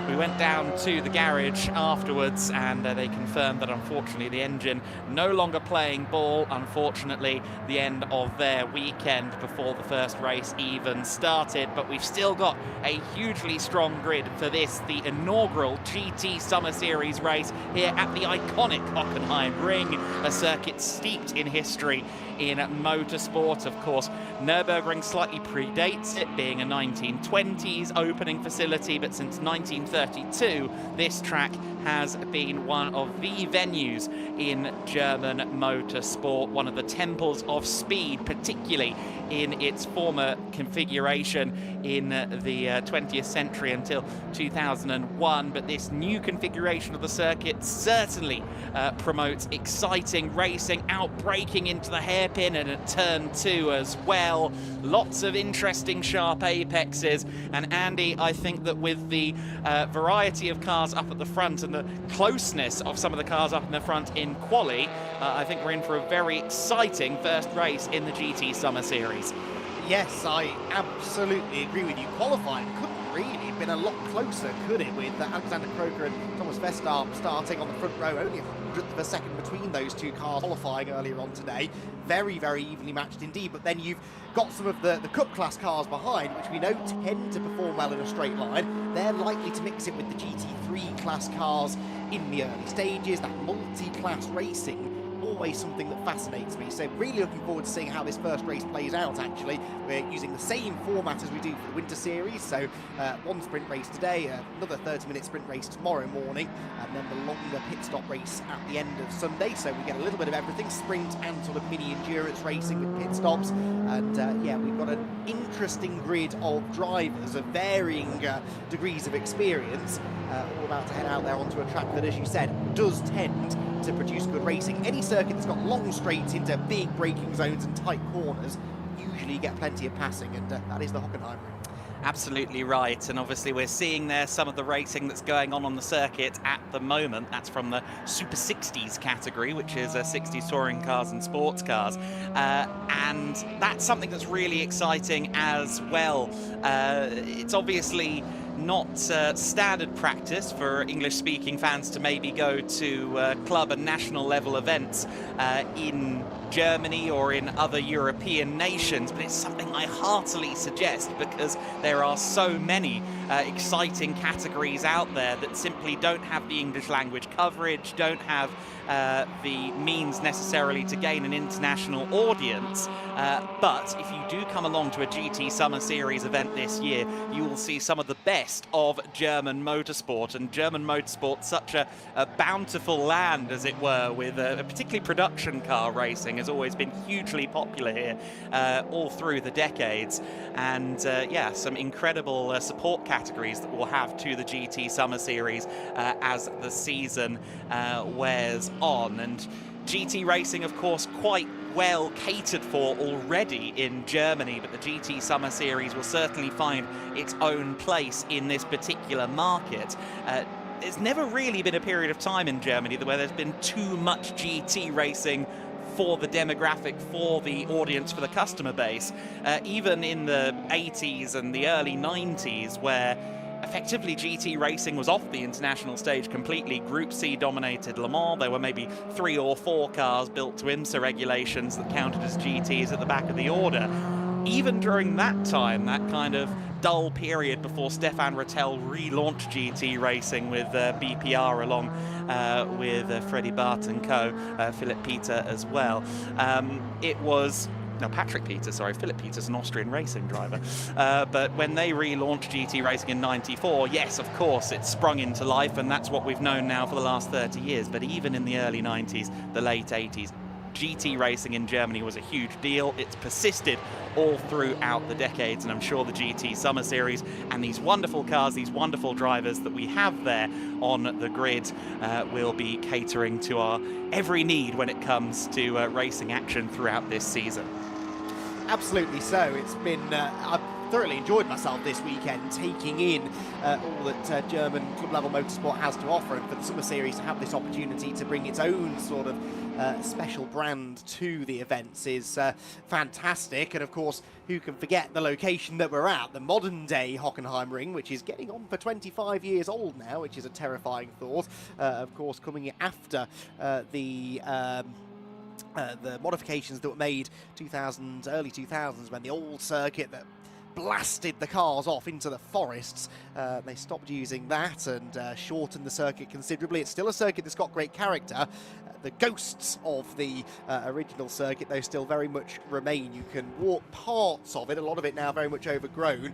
we went down to the garage afterwards and they confirmed that unfortunately the engine no longer playing ball. Unfortunately, the end of their weekend before the first race even started, but we've still got a hugely strong grid for this, the inaugural GT Summer Series race here at the iconic Hockenheimring, a circuit steeped in history in motorsport. Of course, Nürburgring slightly predates it, being a 1920s opening facility, but since 1932 this track has been one of the venues in German motorsport, one of the temples of speed, particularly in its former configuration in the 20th century until 2001. But this new configuration of the circuit certainly promotes exciting racing, outbraking into the hairpin and at turn 2 as well. Lots of interesting sharp apexes, and Andy, I think that with the variety of cars up at the front and the closeness of some of the cars up in the front in quali, I think we're in for a very exciting first race in the GT Summer Series. Yes, I absolutely agree with you. Qualifying couldn't really have been a lot closer, could it, with Alexander Croker and Thomas Vestarp starting on the front row, only a hundredth of a second between those two cars qualifying earlier on today. Very, very evenly matched indeed, but then you've got some of the Cup class cars behind, which we know tend to perform well in a straight line. They're likely to mix it with the GT3 class cars in the early stages, that multi-class racing. Always something that fascinates me, so really looking forward to seeing how this first race plays out. Actually, we're using the same format as we do for the Winter Series, so one sprint race today, another 30-minute sprint race tomorrow morning, and then the longer pit stop race at the end of Sunday, so we get a little bit of everything, sprint and sort of mini endurance racing with pit stops. And yeah, we've got an interesting grid of drivers of varying degrees of experience, all about to head out there onto a track that, as you said, does tend to produce good racing. Any circuit that's got long straights into big braking zones and tight corners usually get plenty of passing, and that is the Hockenheimring. Absolutely right, and obviously we're seeing there some of the racing that's going on the circuit at the moment. That's from the Super 60s category, which is 60s touring cars and sports cars, and that's something that's really exciting as well. It's obviously not standard practice for English-speaking fans to maybe go to club and national level events in Germany or in other European nations, but it's something I heartily suggest because there are so many exciting categories out there that simply don't have the English language coverage, don't have the means necessarily to gain an international audience. But if you do come along to a GT Summer Series event this year, you will see some of the best of German motorsport. And German motorsport, such a bountiful land, as it were, with particularly production car racing, has always been hugely popular here all through the decades. And yeah, some incredible support categories that we'll have to the GT Summer Series as the season wears on. And GT racing, of course, quite well catered for already in Germany, but the GT Summer Series will certainly find its own place in this particular market. There's never really been a period of time in Germany where there's been too much GT racing for the demographic, for the audience, for the customer base. Even in the 80s and the early 90s, where effectively GT racing was off the international stage completely. Group C dominated Le Mans. There were maybe 3 or 4 cars built to IMSA regulations that counted as GTs at the back of the order. Even during that time, that kind of dull period before Stefan Rattel relaunched GT racing with BPR along with Freddie Bart and co, Philip Peter as well. It was No, Patrick Peter, sorry. Philip Peter's an Austrian racing driver. But when they relaunched GT racing in '94, yes, of course, it sprung into life, and that's what we've known now for the last 30 years. But even in the early 90s, the late 80s, GT racing in Germany was a huge deal. It's persisted all throughout the decades, and I'm sure the GT Summer Series and these wonderful cars, these wonderful drivers that we have there on the grid will be catering to our every need when it comes to racing action throughout this season. Absolutely so. It's been I've thoroughly enjoyed myself this weekend, taking in all that German club level motorsport has to offer, and for the Summer Series to have this opportunity to bring its own sort of special brand to the events is fantastic. And of course, who can forget the location that we're at, the modern day Hockenheimring, which is getting on for 25 years old now, which is a terrifying thought. Of course, coming after the modifications that were made early 2000s, when the old circuit that blasted the cars off into the forests, they stopped using that and shortened the circuit considerably. It's still a circuit that's got great character. The ghosts of the original circuit, though, still very much remain. You can walk parts of it, a lot of it now very much overgrown,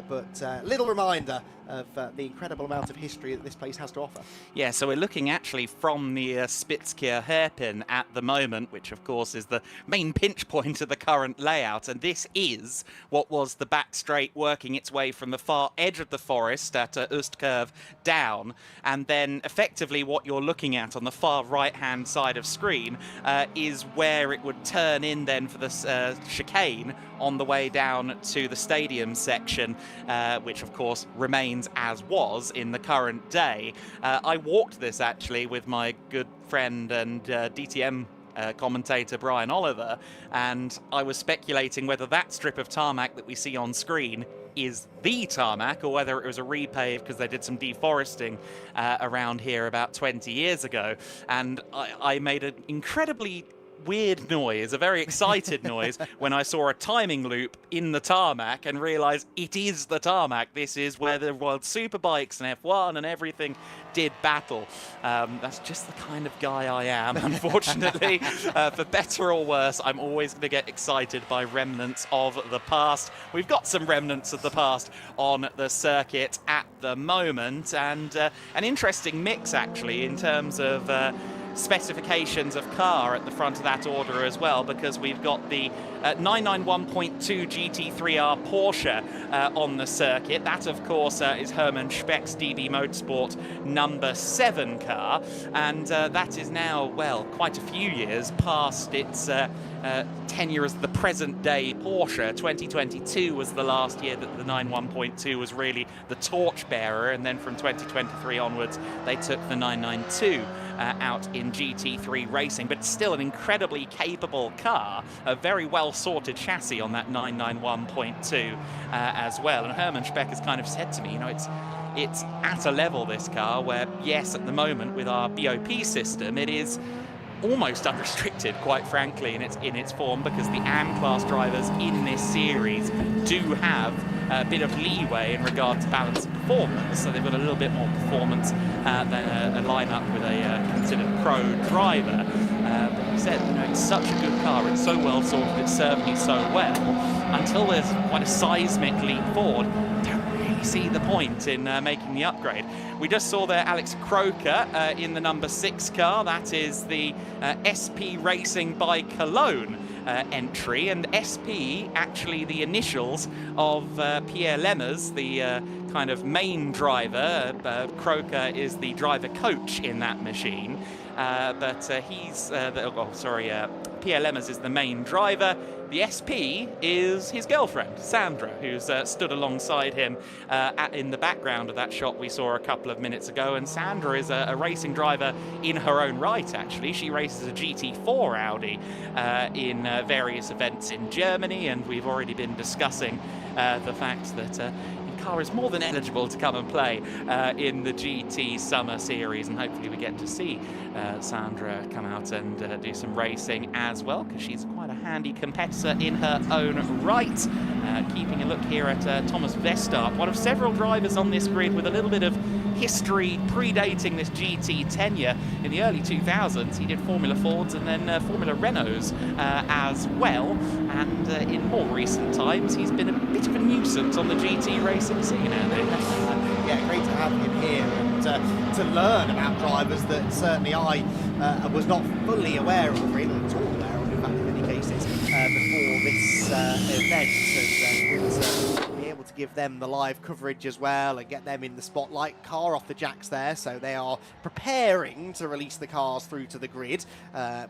but little reminder of the incredible amount of history that this place has to offer. Yeah, so we're looking actually from the Spitzkir hairpin at the moment, which of course is the main pinch point of the current layout, and this is what was the back straight working its way from the far edge of the forest at Östkurve down, and then effectively what you're looking at on the far right hand right-hand side of screen is where it would turn in then for the chicane on the way down to the stadium section, which of course remains as was in the current day. I walked this actually with my good friend and DTM commentator Brian Oliver, and I was speculating whether that strip of tarmac that we see on screen is the tarmac or whether it was a repave because they did some deforesting around here about 20 years ago. And I made an incredibly weird noise, a very excited noise, when I saw a timing loop in the tarmac and realised it is the tarmac. This is where the World Superbikes and F1 and everything did battle. That's just the kind of guy I am, unfortunately. For better or worse, I'm always going to get excited by remnants of the past. We've got some remnants of the past on the circuit at the moment, and an interesting mix actually in terms of specifications of car at the front of that order as well, because we've got the 991.2 GT3R Porsche on the circuit. That of course is Hermann Speck's DB Motorsport number 7 car, and that is now, well, quite a few years past its tenure as the present day Porsche. 2022 was the last year that the 91.2 was really the torchbearer, and then from 2023 onwards they took the 992 out in GT3 racing, but it's still an incredibly capable car, a very well sorted chassis on that 991.2 as well. And Hermann Speck has kind of said to me, you know, it's at a level, this car, where yes, at the moment with our BOP system it is almost unrestricted, quite frankly, in its form, because the AM class drivers in this series do have a bit of leeway in regard to balance of performance, so they've got a little bit more performance than a lineup with a considered pro driver. But he said, you know, it's such a good car, it's so well sorted, it served me so well. Until there's quite a seismic leap forward, don't really see the point in making the upgrade. We just saw there Alex Croker in the number 6 car. That is the SP Racing by Cologne entry, and SP actually the initials of Pierre Lemmers, the kind of main driver. Croker is the driver coach in that machine, but he's Pierre Lemmers is the main driver. The SP is his girlfriend, Sandra, who's stood alongside him in the background of that shot we saw a couple of minutes ago. And Sandra is a racing driver in her own right, actually. She races a GT4 Audi in various events in Germany, and we've already been discussing the fact that car is more than eligible to come and play in the GT Summer Series, and hopefully we get to see Sandra come out and do some racing as well, because she's quite a handy competitor in her own right. Keeping a look here at Thomas Vestarp, one of several drivers on this grid with a little bit of history predating this GT tenure. In the early 2000s he did Formula Fords and then Formula Renaults as well, and in more recent times he's been a bit of a nuisance on the GT racing scene, Andy. Yeah, great to have him here and to learn about drivers that certainly I was not fully aware of, really at all aware of, in fact, in many cases, before this event, and be able to give them the live coverage as well and get them in the spotlight. Car off the jacks there, so they are preparing to release the cars through to the grid,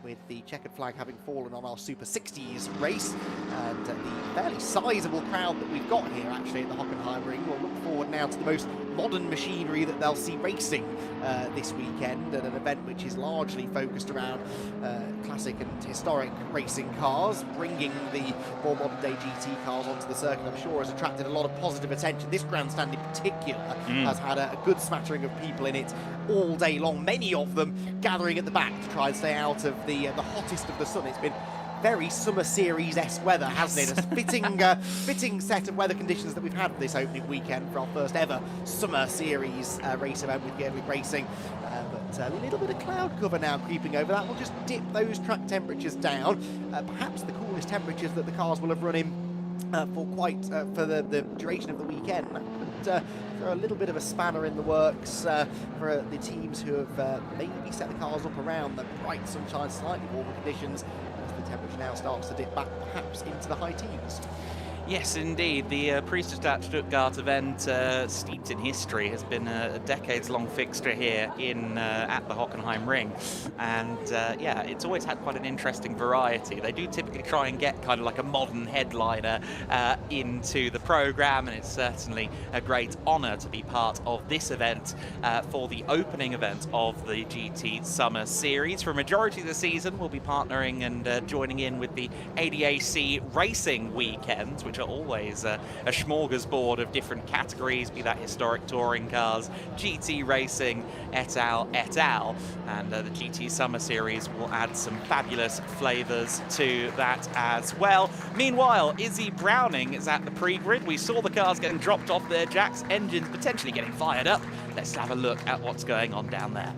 with the checkered flag having fallen on our Super 60s race, and the fairly sizable crowd that we've got here actually at the Hockenheimring will look forward now to the most modern machinery that they'll see racing this weekend, at an event which is largely focused around classic and historic racing cars. Bringing the more modern day GT cars onto the circuit, I'm sure, has attracted a lot of positive attention. This grandstand in particular has had a good smattering of people in it all day long, many of them gathering at the back to try and stay out of the hottest of the sun. It's been very Summer Series-esque weather, hasn't it? A fitting set of weather conditions that we've had this opening weekend for our first ever Summer Series race event with Gedlich Racing. But a little bit of cloud cover now creeping over that. We'll just dip those track temperatures down. Perhaps the coolest temperatures that the cars will have run in for the duration of the weekend. But throw a little bit of a spanner in the works for the teams who have maybe set the cars up around the bright sunshine, slightly warmer conditions, as the temperature now starts to dip back perhaps into the high teens. Yes, indeed. The Priestersstadt Stuttgart event, steeped in history, has been a decades-long fixture here at the Hockenheimring. And yeah, it's always had quite an interesting variety. They do typically try and get kind of like a modern headliner into the programme, and it's certainly a great honour to be part of this event for the opening event of the GT Summer Series. For a majority of the season, we'll be partnering and joining in with the ADAC Racing Weekends, which are always a smorgasbord of different categories, be that historic touring cars, GT racing, et al, et al. And the GT Summer Series will add some fabulous flavours to that as well. Meanwhile, Izzy Browning is at the pre-grid. We saw the cars getting dropped off their jacks, engines potentially getting fired up. Let's have a look at what's going on down there.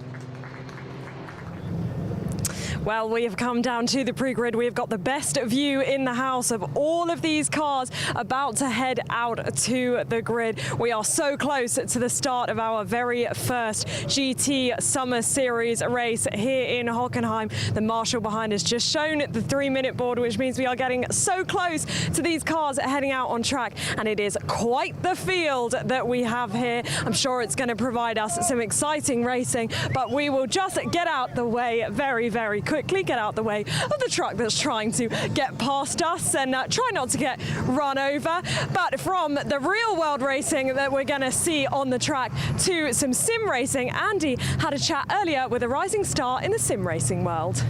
Well, we have come down to the pre-grid. We have got the best view in the house of all of these cars about to head out to the grid. We are so close to the start of our very first GT Summer Series race here in Hockenheim. The marshal behind us just shown the 3-minute board, which means we are getting so close to these cars heading out on track. And it is quite the field that we have here. I'm sure it's going to provide us some exciting racing, but we will just get out the way very, very quickly, get out the way of the truck that's trying to get past us and try not to get run over. But from the real world racing that we're going to see on the track to some sim racing, Andy had a chat earlier with a rising star in the sim racing world.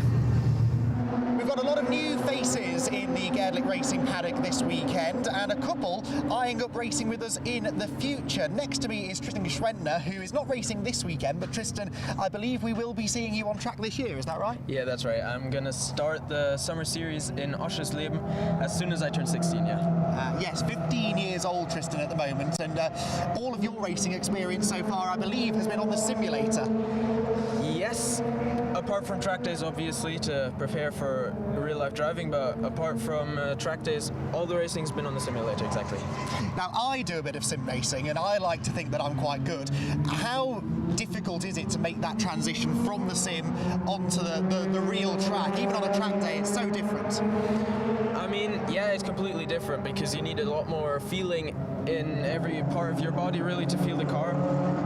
We've got a lot of new faces in the Gedlich racing paddock this weekend, and a couple eyeing up racing with us in the future. Next to me is Tristan Geschwendner, who is not racing this weekend, but Tristan, I believe we will be seeing you on track this year, is that right? Yeah, that's right. I'm going to start the summer series in Oschersleben as soon as I turn 16, yeah. Yes, 15 years old, Tristan, at the moment, and all of your racing experience so far, I believe, has been on the simulator. Yes, apart from track days, obviously, to prepare for real-life driving, but apart from track days, all the racing's been on the simulator, exactly. Now, I do a bit of sim racing, and I like to think that I'm quite good. How difficult is it to make that transition from the sim onto the real track? Even on a track day, it's so different. I mean, yeah, it's completely different because you need a lot more feeling in every part of your body, really, to feel the car.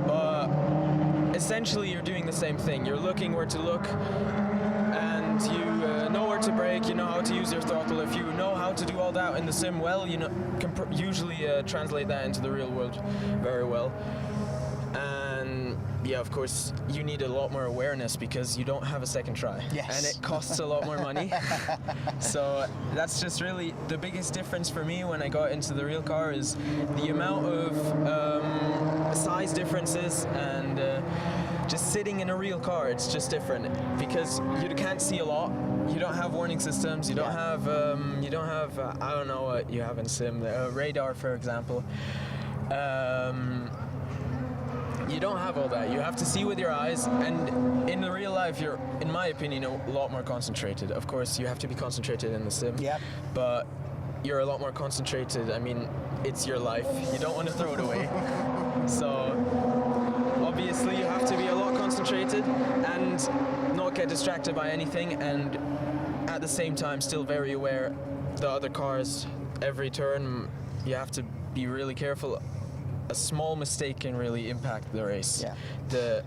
But essentially, you're doing the same thing. You're looking where to look, and you know where to brake, you know how to use your throttle. If you know how to do all that in the sim well, you can usually translate that into the real world very well. And yeah, of course, you need a lot more awareness because you don't have a second try. Yes. And it costs a lot more money. So that's just really the biggest difference for me when I got into the real car, is the amount of size differences and just sitting in a real car. It's just different because you can't see a lot. You don't have warning systems. You don't have I don't know what you have in sim. Radar, for example. You don't have all that. You have to see with your eyes, and in the real life, you're, in my opinion, a lot more concentrated. Of course, you have to be concentrated in the sim, but you're a lot more concentrated. I mean, it's your life. You don't want to throw it away. So obviously, you have to be a lot concentrated and not get distracted by anything, and at the same time, still very aware the other cars. Every turn, you have to be really careful. A small mistake can really impact the race. Yeah. The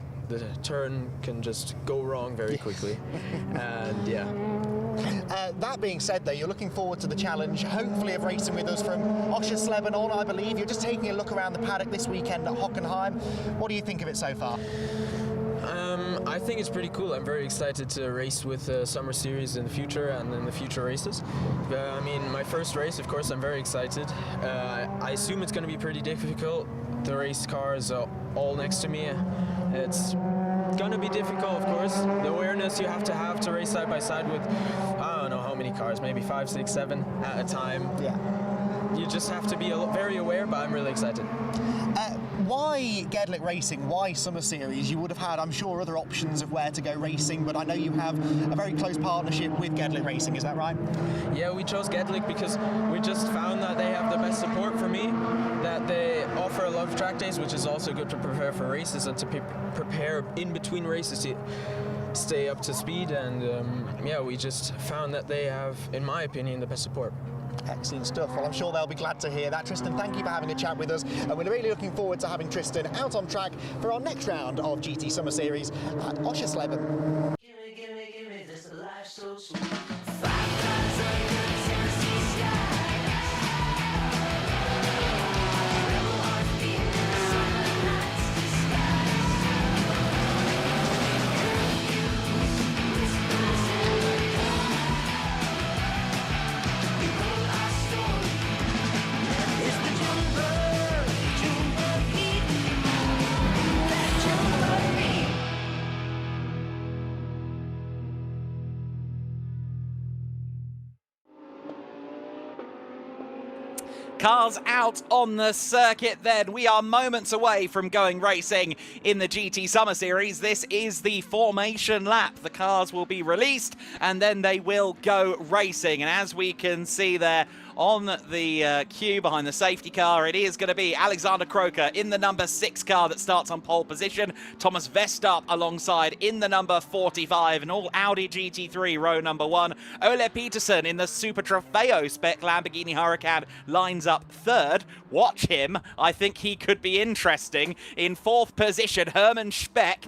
turn can just go wrong very quickly. And yeah. That being said, though, you're looking forward to the challenge, hopefully, of racing with us from Oschersleben on, I believe. You're just taking a look around the paddock this weekend at Hockenheim. What do you think of it so far? I think it's pretty cool. I'm very excited to race with the Summer Series in the future and in the future races. I mean, my first race, of course, I'm very excited. I assume it's going to be pretty difficult. The race cars are all next to me. It's going to be difficult, of course. The awareness you have to race side by side with, I don't know how many cars, maybe 5, 6, 7 at a time. Yeah. You just have to be very aware, but I'm really excited. Why Gedlich Racing? Why Summer Series? You would have had, I'm sure, other options of where to go racing, but I know you have a very close partnership with Gedlich Racing, is that right? Yeah, we chose Gedlich because we just found that they have the best support for me, that they offer a lot of track days, which is also good to prepare for races and to prepare in between races to stay up to speed. And yeah, we just found that they have, in my opinion, the best support. Excellent stuff. Well, I'm sure they'll be glad to hear that. Tristan, thank you for having a chat with us. And we're really looking forward to having Tristan out on track for our next round of GT Summer Series at Oschersleben. Gimme, this life so sweet. 5 times under Tennessee sky. Rebel heart beating in the summer night's disguise. Whispers in the dark. We wrote our story. It's the Junebug beat. That Junebug beat. Cars out on the circuit then. We are moments away from going racing in the GT Summer Series. This is the formation lap. The cars will be released and then they will go racing. And as we can see there on the queue behind the safety car, it is going to be Alexander Croker in the number 6 car that starts on pole position. Thomas Vestorp alongside in the number 45, an all Audi GT3 row number 1. Ole Peterson in the Super Trofeo spec Lamborghini Huracan lines up 3rd. Watch him. I think he could be interesting. In 4th position, Hermann Speck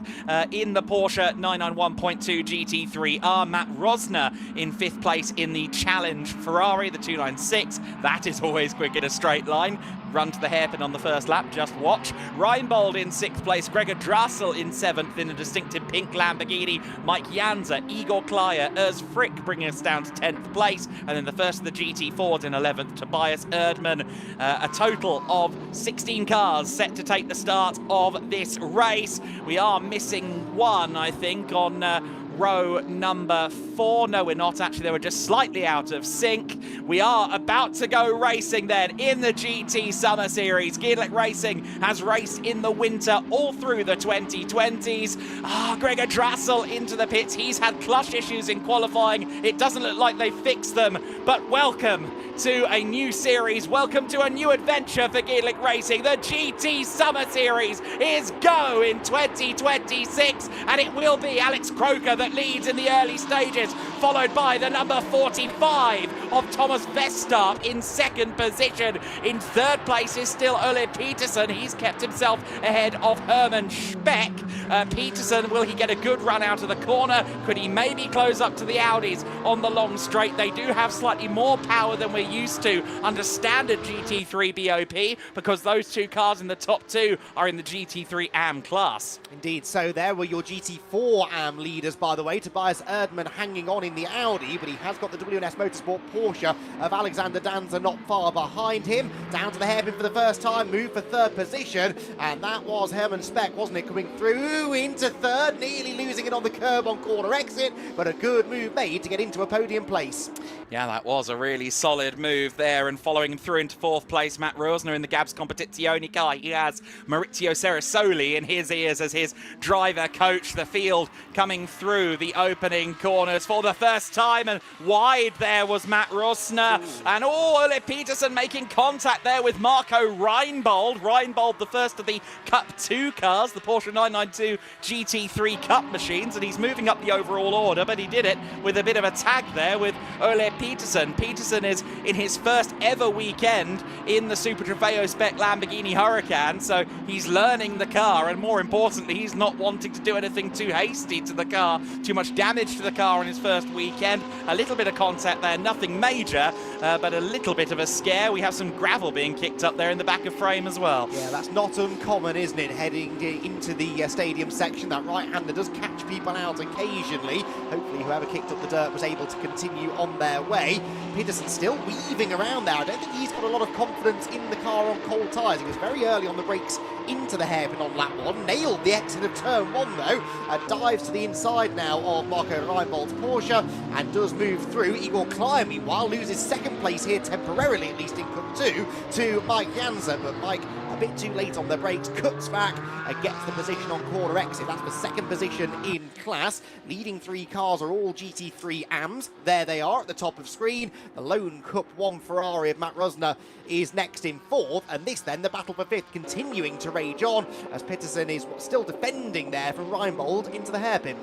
in the Porsche 991.2 GT3R. Matt Rosner in 5th place in the Challenge Ferrari, the 296. That is always quick in a straight line. Run to the hairpin on the first lap, just watch. Reinbold in 6th place, Gregor Drassel in 7th in a distinctive pink Lamborghini. Mike Janza, Igor Klyer, Urs Frick bringing us down to 10th place. And then the first of the GT4s in 11th, Tobias Erdmann. A total of 16 cars set to take the start of this race. We are missing one, I think, on row number 4. No, we're not. Actually, they were just slightly out of sync. We are about to go racing then in the GT Summer Series. Gedlich Racing has raced in the winter all through the 2020s. Gregor Drassel into the pits. He's had clutch issues in qualifying. It doesn't look like they fixed them, but welcome to a new series. Welcome to a new adventure for Gedlich Racing. The GT Summer Series is go in 2026, and it will be Alex Croker that leads in the early stages, followed by the number 45 of Thomas Vestorp in 2nd position. In 3rd place is still Ole Peterson. He's kept himself ahead of Hermann Speck. Peterson, will he get a good run out of the corner? Could he maybe close up to the Audis on the long straight? They do have slightly more power than we're used to under standard GT3 BOP, because those 2 cars in the top 2 are in the GT3 AM class. Indeed, so there were your GT4 AM leaders, by the way. Tobias Erdmann hanging on in the Audi, but he has got the WNS Motorsport Porsche of Alexander Danza not far behind him. Down to the hairpin for the first time, moved for 3rd position, and that was Hermann Speck, wasn't it, coming through into 3rd, nearly losing it on the curb on corner exit, but a good move made to get into a podium place. Yeah, that was a really solid move there, and following him through into 4th place, Matt Rosner in the Gabs Competizione car. He has Maurizio Cerasoli in his ears as his driver coach. The field coming through the opening corners for the first time, and wide there was Matt Rosner. And Ole Peterson making contact there with Marco Reinbold. Reinbold, the first of the Cup 2 cars, the Porsche 992 GT3 Cup machines, and he's moving up the overall order, but he did it with a bit of a tag there with Ole Peterson. Peterson is in his first ever weekend in the Super Trofeo spec Lamborghini Huracan, so he's learning the car, and more importantly, he's not wanting to do anything too hasty to the car, too much damage to the car in his first weekend. A little bit of contact there, nothing major, but a little bit of a scare. We have some gravel being kicked up there in the back of frame as well. Yeah, that's not uncommon, isn't it, heading into the stadium section. That right-hander does catch people out occasionally. Hopefully whoever kicked up the dirt was able to continue on their way. Peterson still weaving around there. I don't think he's got a lot of confidence in the car on cold tyres. He was very early on the brakes into the hairpin on lap 1. Nailed the exit of turn 1 though. Dives to the inside now of Marco Reinbold's Porsche and does move through. Igor Klyer, meanwhile, loses 2nd place here temporarily, at least in Cup 2, to Mike Janza. But Mike, a bit too late on the brakes, cuts back and gets the position on corner exit. That's the 2nd position in class. Leading 3 cars are all GT3 AMs. There they are at the top of screen. The lone Cup 1 Ferrari of Matt Rosner is next in 4th, and this then, the battle for 5th, continuing to rage on as Peterson is still defending there from Reinbold into the hairpin.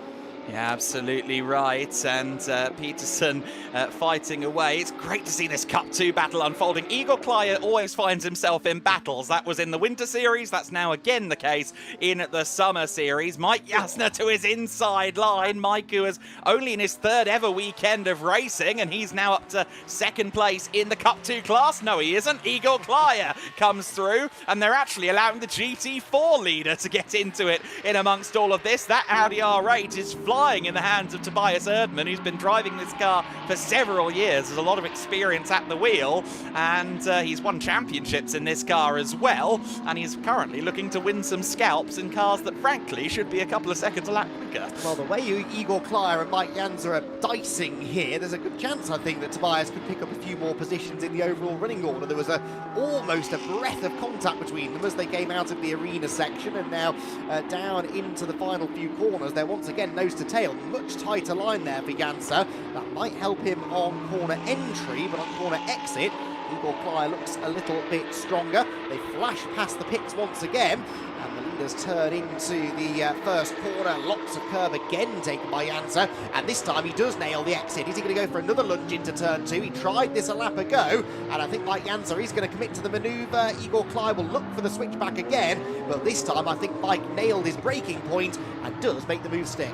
Yeah, absolutely right. And Peterson fighting away. It's great to see this Cup 2 battle unfolding. Igor Klyer always finds himself in battles. That was in the Winter Series. That's now again the case in the Summer Series. Mike Jasner to his inside line. Mike, who is only in his third ever weekend of racing, and he's now up to second place in the Cup 2 class. No, he isn't. Igor Klyer comes through, and they're actually allowing the GT4 leader to get into it in amongst all of this. That Audi R8 is flying in the hands of Tobias Erdmann, who's been driving this car for several years. There's a lot of experience at the wheel, and he's won championships in this car as well, and he's currently looking to win some scalps in cars that frankly should be a couple of seconds a lap quicker. Well, the way Igor Klyer and Mike Janser are dicing here, there's a good chance, I think, that Tobias could pick up a few more positions in the overall running order. There was almost a breath of contact between them as they came out of the arena section, and now down into the final few corners. They're once again nose to tail. Much tighter line there for Janser. That might help him on corner entry, but on corner exit, Igor Klyer looks a little bit stronger. They flash past the pits once again, and the leaders turn into the first corner. Lots of curb again taken by Janser, and this time he does nail the exit. Is he going to go for another lunge into turn 2? He tried this a lap ago, and I think Mike Janser is going to commit to the manoeuvre. Igor Klyer will look for the switchback again, but this time I think Mike nailed his braking point and does make the move stick.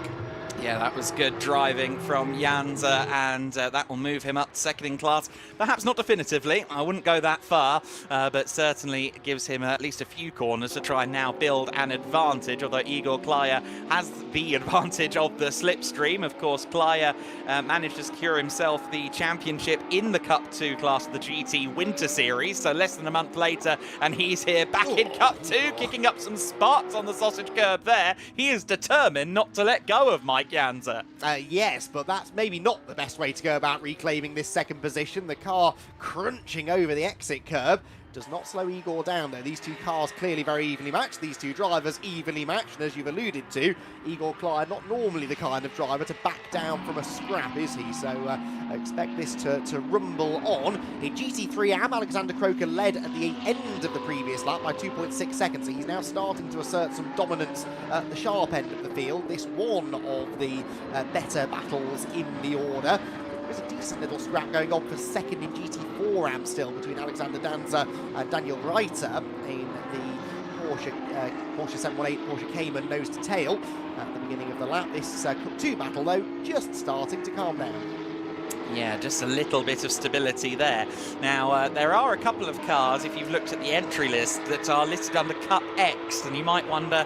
Yeah, that was good driving from Janser, and that will move him up to second in class. Perhaps not definitively, I wouldn't go that far, but certainly gives him at least a few corners to try and now build an advantage, although Igor Klyer has the advantage of the slipstream. Of course, Klyer managed to secure himself the championship in the Cup 2 class of the GT Winter Series, so less than a month later, and he's here back in Cup 2, kicking up some sparks on the sausage curb there. He is determined not to let go of Mike Janser. Yes, but that's maybe not the best way to go about reclaiming this second position. The car crunching over the exit curb does not slow Igor down, though. These two cars clearly very evenly matched. These two drivers evenly matched, and as you've alluded to, Igor Klyer not normally the kind of driver to back down from a scrap, is he? So expect this to rumble on. In GT3 AM, Alexander Croker led at the end of the previous lap by 2.6 seconds. So he's now starting to assert some dominance at the sharp end of the field. This one of the better battles in the order. There's a decent little scrap going on for second in GT4 AM still between Alexander Danza and Daniel Reiter in the Porsche 718 Porsche Cayman nose to tail at the beginning of the lap. This Cup 2 battle, though, just starting to calm down. Yeah, just a little bit of stability there. Now, there are a couple of cars, if you've looked at the entry list, that are listed under Cup X, and you might wonder,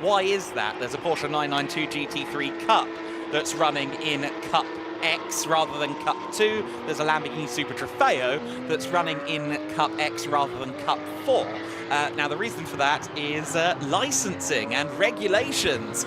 why is that? There's a Porsche 992 GT3 Cup that's running in Cup X rather than Cup 2. There's a Lamborghini Super Trofeo that's running in Cup X rather than Cup 4. Now, the reason for that is licensing and regulations,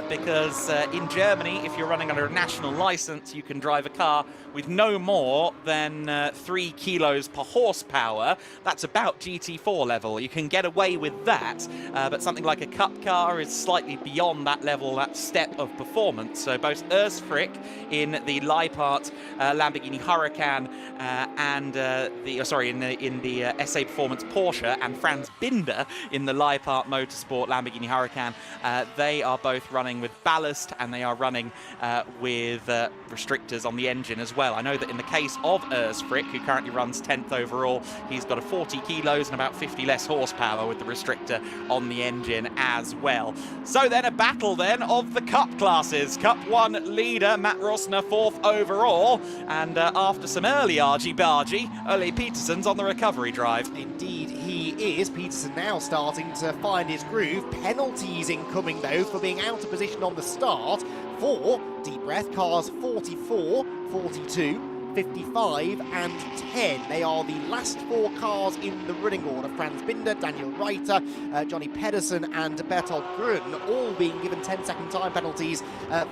because in Germany, if you're running under a national license, you can drive a car with no more than 3 kilos per horsepower. That's about GT4 level. You can get away with that, but something like a Cup car is slightly beyond that level, that step of performance. So both Urs Frick in the Leipart Lamborghini Huracan and in the SA Performance Porsche, and Franz Binder in the Leipart Motorsport Lamborghini Huracan, they are both running with ballast, and they are running with restrictors on the engine as well. I know that in the case of Urs Frick, who currently runs 10th overall, he's got a 40 kilos and about 50 less horsepower with the restrictor on the engine as well. So then a battle then of the Cup classes. Cup 1 leader Matt Rosner 4th overall, and after some early argy-bargy, Ole Petersen's on the recovery drive. Indeed he is. Peterson now starting to find his groove. Penalties incoming, though, for being out of position on the start. 4, deep breath, cars 44, 42, 55 and 10. They are the last 4 cars in the running order. Franz Binder, Daniel Reiter, Johnny Pedersen and Bertold Grun, all being given 10-second time penalties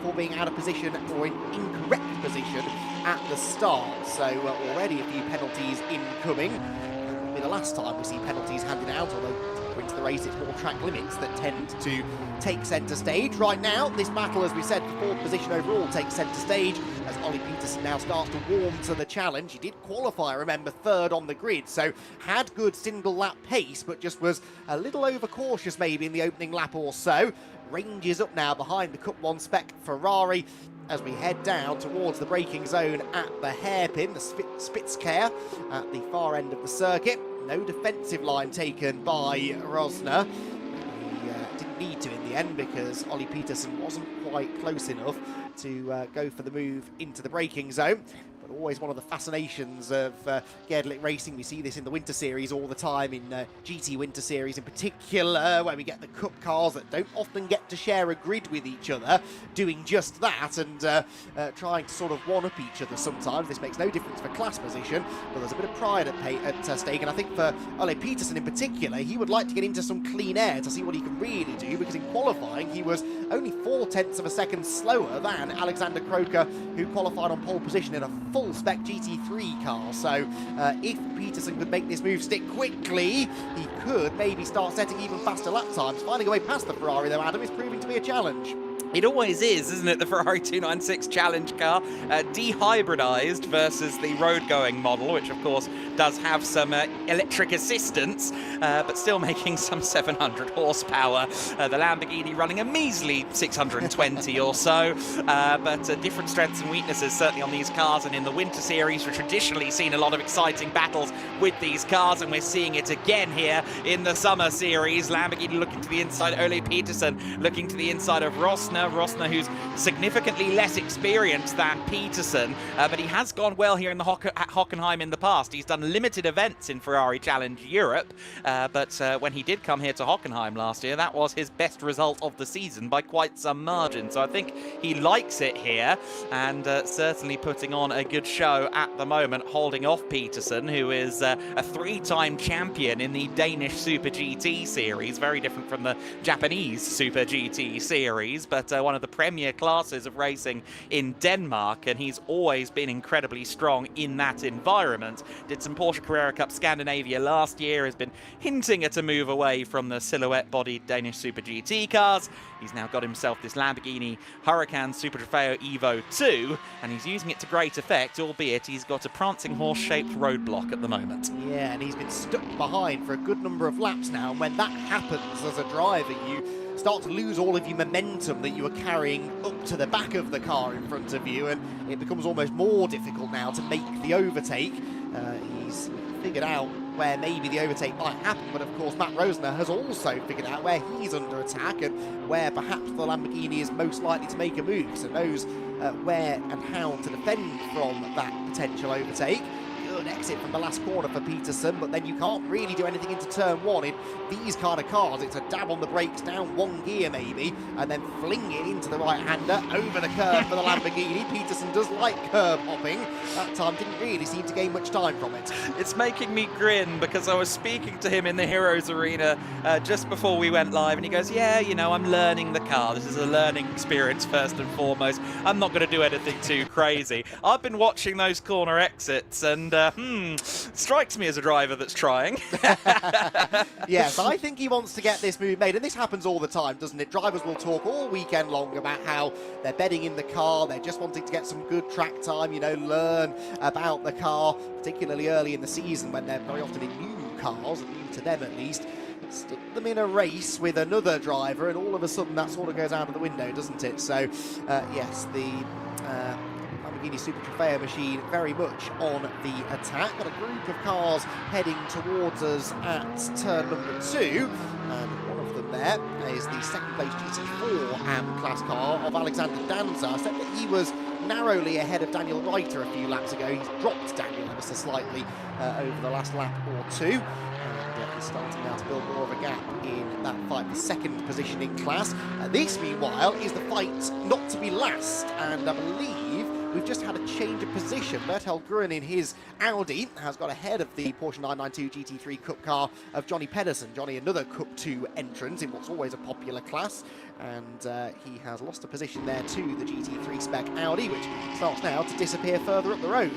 for being out of position or in incorrect position at the start. So already a few penalties incoming. It'll be the last time we see penalties handed out, although into the race it's more track limits that tend to take centre stage. Right now, this battle, as we said, the 4th position overall takes centre stage as Ole Petersen now starts to warm to the challenge. He did qualify, remember, 3rd on the grid, so had good single lap pace, but just was a little overcautious maybe in the opening lap or so. ranges up now behind the Cup 1 spec Ferrari as we head down towards the braking zone at the hairpin, the Spitzkehr at the far end of the circuit. No defensive line taken by Rosner. He didn't need to in the end because Ollie Peterson wasn't quite close enough to go for the move into the braking zone. But always one of the fascinations of Gedlich Racing. We see this in the Winter Series all the time, in GT Winter Series in particular, where we get the Cup cars that don't often get to share a grid with each other, doing just that and trying to sort of one-up each other sometimes. This makes no difference for class position, but there's a bit of pride at stake, and I think for Ole Peterson in particular, he would like to get into some clean air to see what he can really do, because in qualifying he was only 0.4 of a second slower than Alexander Croker, who qualified on pole position in a full-spec GT3 car. So if Peterson could make this move stick quickly, he could maybe start setting even faster lap times. Finding a way past the Ferrari, though, Adam, is proving to be a challenge. It always is, isn't it? The Ferrari 296 Challenge car, dehybridized versus the road-going model, which of course does have some electric assistance, but still making some 700 horsepower. The Lamborghini running a measly 620 or so, but different strengths and weaknesses certainly on these cars. And in the Winter Series, we've traditionally seen a lot of exciting battles with these cars, and we're seeing it again here in the Summer Series. Lamborghini looking to the inside, Ole Peterson looking to the inside of Rosner, who's significantly less experienced than Peterson, but he has gone well here in the Hockenheim in the past. He's done limited events in Ferrari Challenge Europe, but when he did come here to Hockenheim last year, that was his best result of the season by quite some margin. So I think he likes it here, and certainly putting on a good show at the moment, holding off Peterson, who is a three-time champion in the Danish Super GT series, very different from the Japanese Super GT series, but one of the premier classes of racing in Denmark, and he's always been incredibly strong in that environment. Did some Porsche Carrera Cup Scandinavia last year, has been hinting at a move away from the silhouette-bodied Danish Super GT cars. He's now got himself this Lamborghini Huracan Super Trofeo Evo 2, and he's using it to great effect, albeit he's got a prancing horse-shaped roadblock at the moment. Yeah, and he's been stuck behind for a good number of laps now, and when that happens as a driver, you start to lose all of your momentum that you were carrying up to the back of the car in front of you, and it becomes almost more difficult now to make the overtake. He's figured out where maybe the overtake might happen, but of course Matt Rosner has also figured out where he's under attack and where perhaps the Lamborghini is most likely to make a move, so knows where and how to defend from that potential overtake. Good exit from the last corner for Peterson, but then you can't really do anything into turn one. In these kind of cars, it's a dab on the brakes, down one gear maybe, and then fling it into the right-hander, over the curb for the Lamborghini. Peterson does like curb hopping. That time didn't really seem to gain much time from it. It's making me grin because I was speaking to him in the Heroes Arena just before we went live, and he goes, yeah, you know, I'm learning the car. This is a learning experience first and foremost. I'm not going to do anything too crazy. I've been watching those corner exits, and strikes me as a driver that's trying. Yes, I think he wants to get this move made, and this happens all the time, doesn't it? Drivers will talk all weekend long about how they're bedding in the car, they're just wanting to get some good track time, you know, learn about the car, particularly early in the season when they're very often in new cars, new to them at least. Stick them in a race with another driver, and all of a sudden that sort of goes out of the window, doesn't it? So, yes, the Lamborghini Super Trofeo machine very much on the attack. Got a group of cars heading towards us at turn number 2, and one of them there is the second place GT4 AM class car of Alexander Danza. I said that he was narrowly ahead of Daniel Reiter a few laps ago. He's dropped Daniel ever so slightly over the last lap or two. He's starting now to build more of a gap in that fight for second position in class. This, meanwhile, is the fight not to be last, and I believe we've just had a change of position. Bertel Gruen in his Audi has got ahead of the Porsche 992 GT3 Cup car of Johnny Pedersen. Johnny, another Cup 2 entrant in what's always a popular class, and he has lost a position there to the GT3 spec Audi, which starts now to disappear further up the road.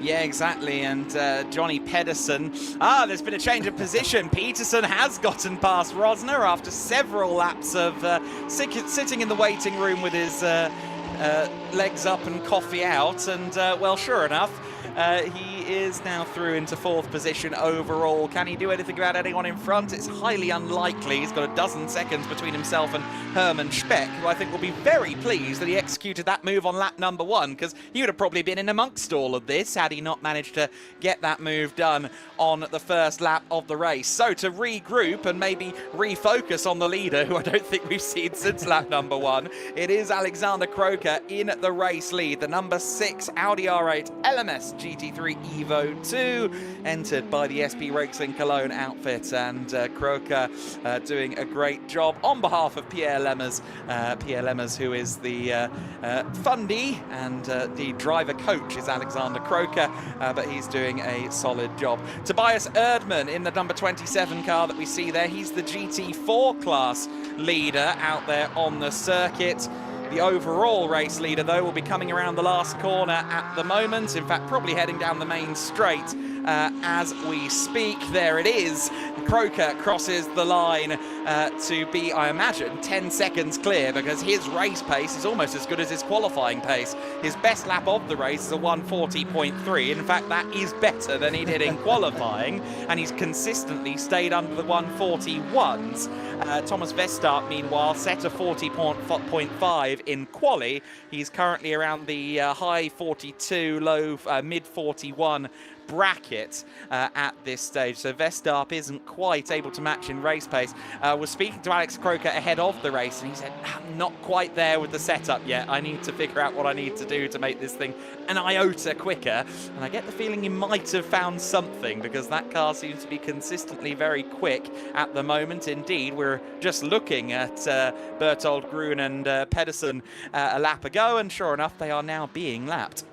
Yeah, exactly, and Johnny Pedersen. There's been a change of position. Peterson has gotten past Rosner after several laps of sitting in the waiting room with his legs up and coffee out, and well, sure enough, He is now through into 4th position overall. Can he do anything about anyone in front? It's highly unlikely. He's got a dozen seconds between himself and Hermann Speck, who I think will be very pleased that he executed that move on lap number 1, because he would have probably been in amongst all of this had he not managed to get that move done on the first lap of the race. So to regroup and maybe refocus on the leader, who I don't think we've seen since lap number 1, it is Alexander Croker in the race lead. The number 6 Audi R8 LMS GT3 Evo 2, entered by the SP Racing Cologne outfit, and Croker doing a great job on behalf of Pierre Lemmers, who is the fundee, and the driver coach is Alexander Croker, but he's doing a solid job. Tobias Erdmann in the number 27 car that we see there. He's the GT4 class leader out there on the circuit. The overall race leader, though, will be coming around the last corner at the moment. In fact, probably heading down the main straight as we speak. There it is. Croker crosses the line to be, I imagine, 10 seconds clear, because his race pace is almost as good as his qualifying pace. His best lap of the race is a 1:40.3. In fact, that is better than he did in qualifying, and he's consistently stayed under the 1:41s. Thomas Vestart, meanwhile, set a 40.5 in quali. He's currently around the high 42, low mid 41 bracket at this stage, so Vestarp isn't quite able to match in race pace. Was speaking to Alex Croker ahead of the race, and he said, I'm not quite there with the setup yet. I need to figure out what I need to do to make this thing an iota quicker, and I get the feeling he might have found something, because that car seems to be consistently very quick at the moment. Indeed, we're just looking at Berthold Grun and Pedersen a lap ago, and sure enough, they are now being lapped.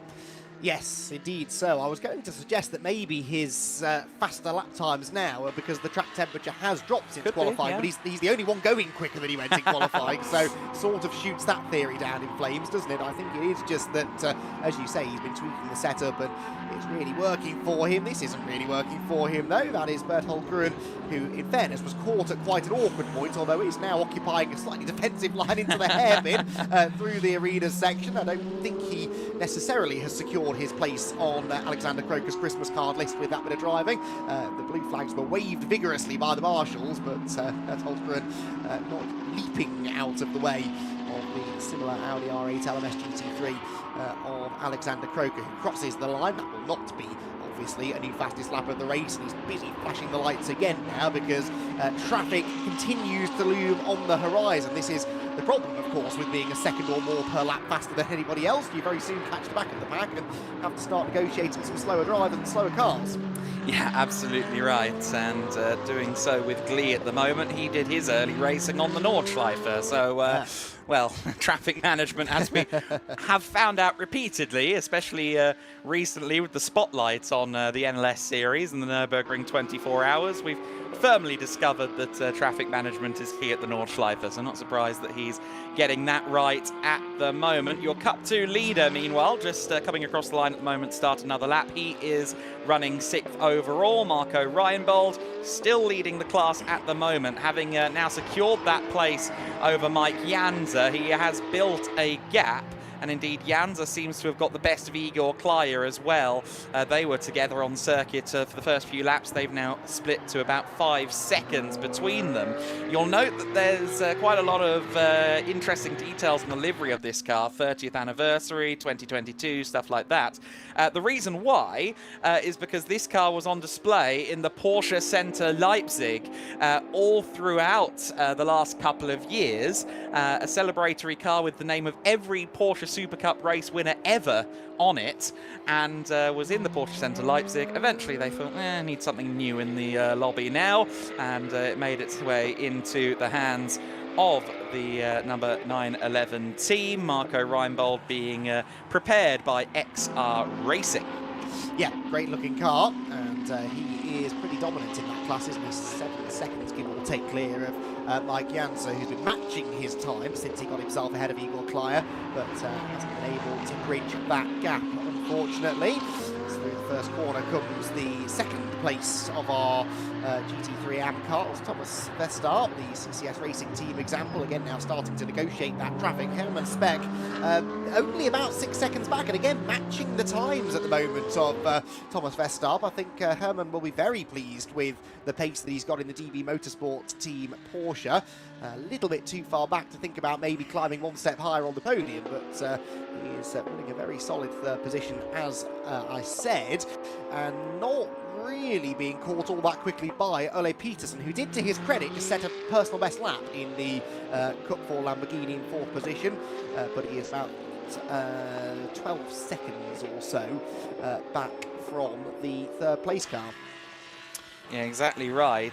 Yes, indeed. So I was going to suggest that maybe his faster lap times now are because the track temperature has dropped since qualifying, but he's the only one going quicker than he went in qualifying, so sort of shoots that theory down in flames, doesn't it? I think it is just that, as you say, he's been tweaking the setup and it's really working for him. This isn't really working for him, though. That is Berthold Grun, who, in fairness, was caught at quite an awkward point, although he's now occupying a slightly defensive line into the hairpin through the arenas section. I don't think he necessarily has secured his place on Alexander Croker's Christmas card list with that bit of driving. The blue flags were waved vigorously by the marshals, but Berthold Grun not leaping out of the way of the similar Audi R8 LMS GT3 of Alexander Croker, who crosses the line. That will not be obviously a new fastest lap of the race, and he's busy flashing the lights again now because traffic continues to loom on the horizon. This is the problem, of course, with being a second or more per lap faster than anybody else. You very soon catch the back of the pack and have to start negotiating some slower drivers and slower cars. Yeah, absolutely right, and doing so with glee at the moment. He did his early racing on the Nordschleife, so well, traffic management, as we have found out repeatedly, especially recently with the spotlight on the NLS series and the Nürburgring 24 Hours, we've firmly discovered that traffic management is key at the Nordschleife, so not surprised that he's getting that right at the moment. Your Cup 2 leader, meanwhile, just coming across the line at the moment, start another lap. He is running 6th overall. Marco Reinbold still leading the class at the moment, having now secured that place over Mike Janza. He has built a gap, and indeed Janza seems to have got the best of Igor Klyer as well. They were together on circuit for the first few laps. They've now split to about 5 seconds between them. You'll note that there's quite a lot of interesting details in the livery of this car. 30th anniversary, 2022, stuff like that. The reason why is because this car was on display in the Porsche Center Leipzig all throughout the last couple of years. A celebratory car with the name of every Porsche Super Cup race winner ever on it, and was in the Porsche Center Leipzig. Eventually they thought, need something new in the lobby now, and it made its way into the hands of the number 911 team, Marco Reinbold being prepared by XR Racing. Yeah, great looking car, and he is pretty dominant in that class, isn't he? 7 seconds, give or take, clear of Mike Janza, who's been matching his time since he got himself ahead of Igor Klyer, but hasn't been able to bridge that gap, unfortunately. as through the first corner comes the second place of our GT3 AM cars, Thomas Vestart, the CCS Racing Team example, again now starting to negotiate that traffic. Herman Speck only about 6 seconds back, and again matching the times at the moment of Thomas Vestart. I think Herman will be very pleased with the pace that he's got in the DB Motorsport team Porsche. A little bit too far back to think about maybe climbing one step higher on the podium, but he is winning a very solid third position, as I said, and not really being caught all that quickly by Ole Peterson, who did, to his credit, just set a personal best lap in the Cup 4 Lamborghini in fourth position, but he is about 12 seconds or so back from the third place car. Yeah, exactly right.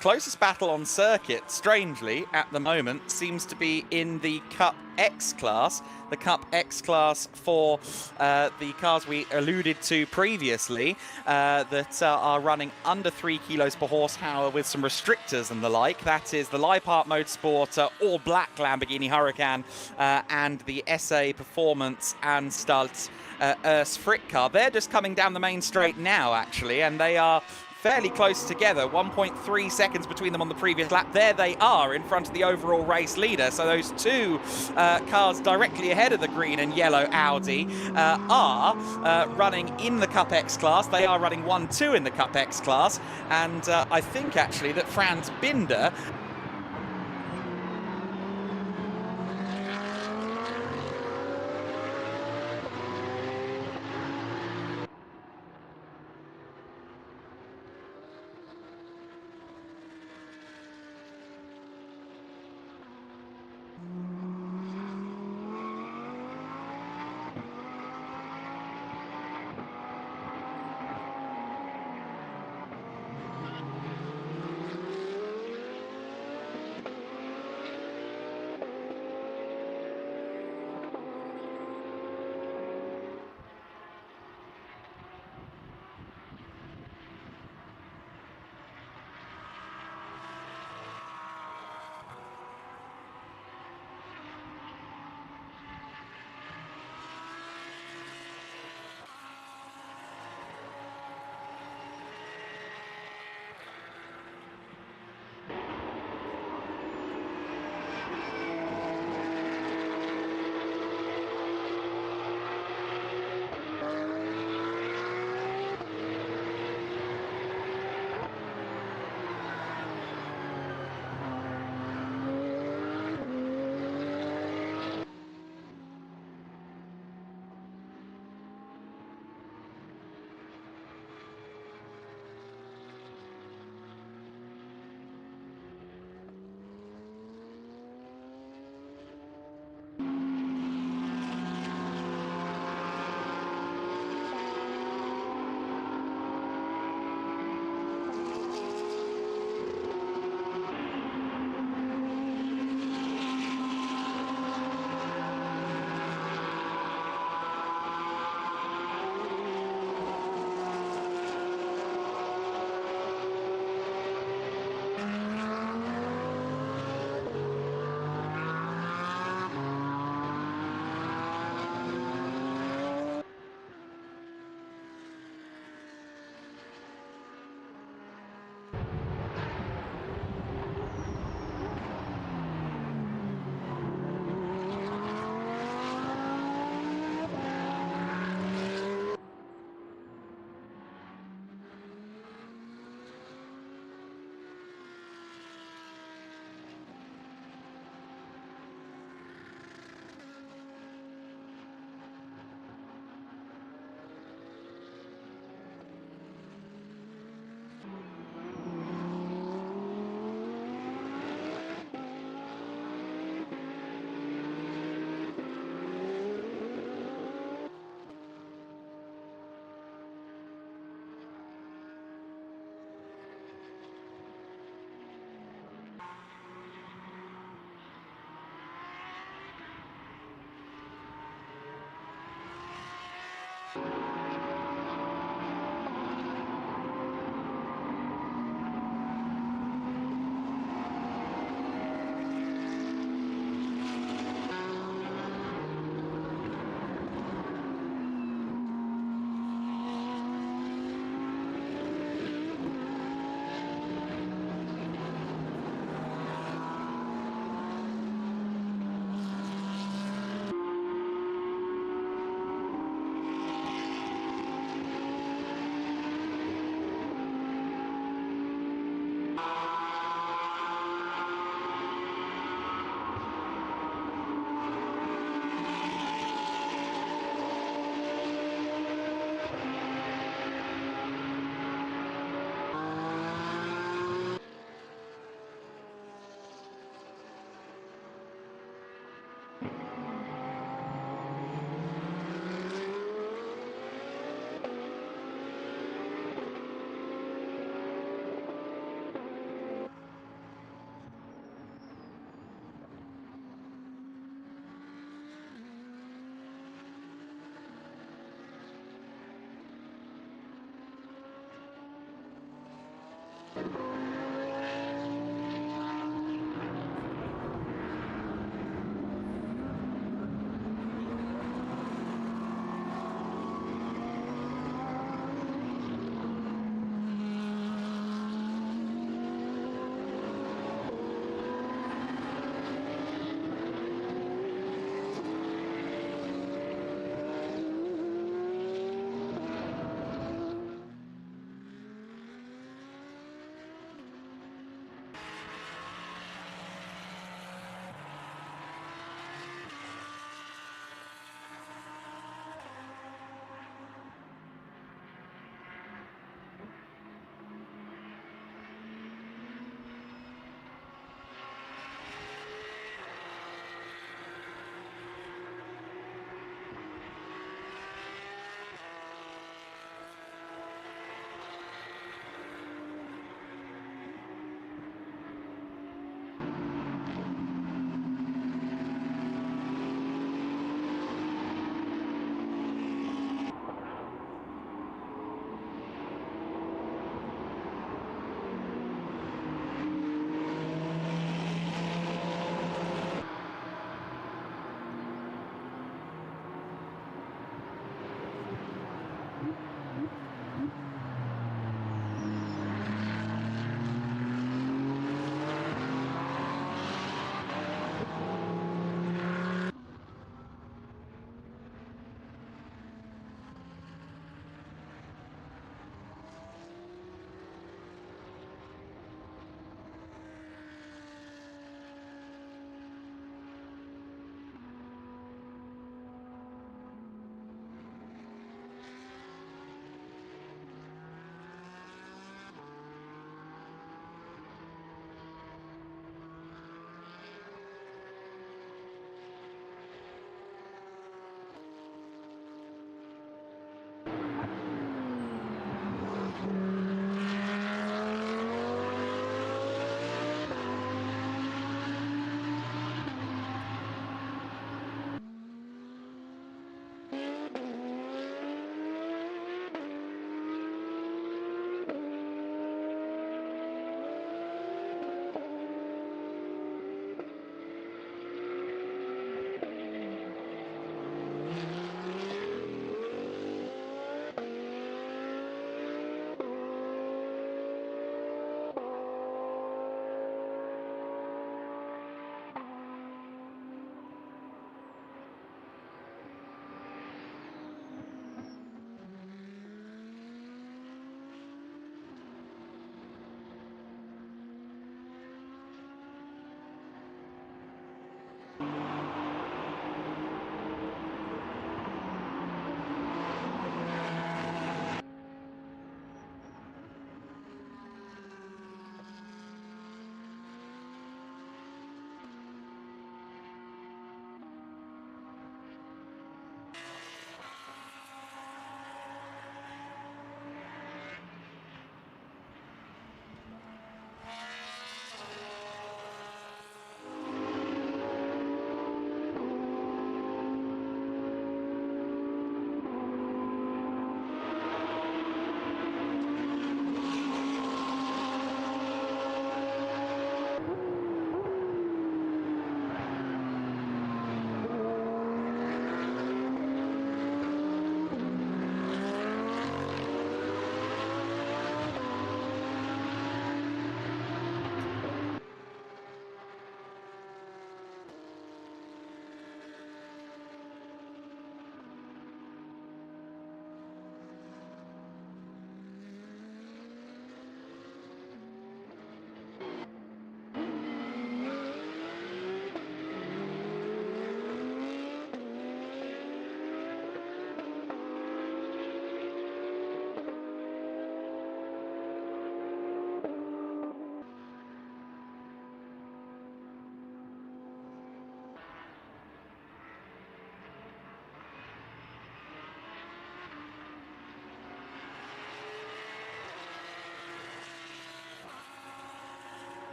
Closest battle on circuit, strangely, at the moment, seems to be in the Cup X class. The Cup X class for the cars we alluded to previously that are running under 3 kilos per horsepower with some restrictors and the like. That is the Leipart Motorsport all-black Lamborghini Huracan and the SA Performance Anstalt Urs Frick car. They're just coming down the main straight now, actually, and they are fairly close together, 1.3 seconds between them on the previous lap. There they are in front of the overall race leader. So those two cars directly ahead of the green and yellow Audi are running in the Cup X class. They are running 1-2 in the Cup X class. And I think actually that Franz Binder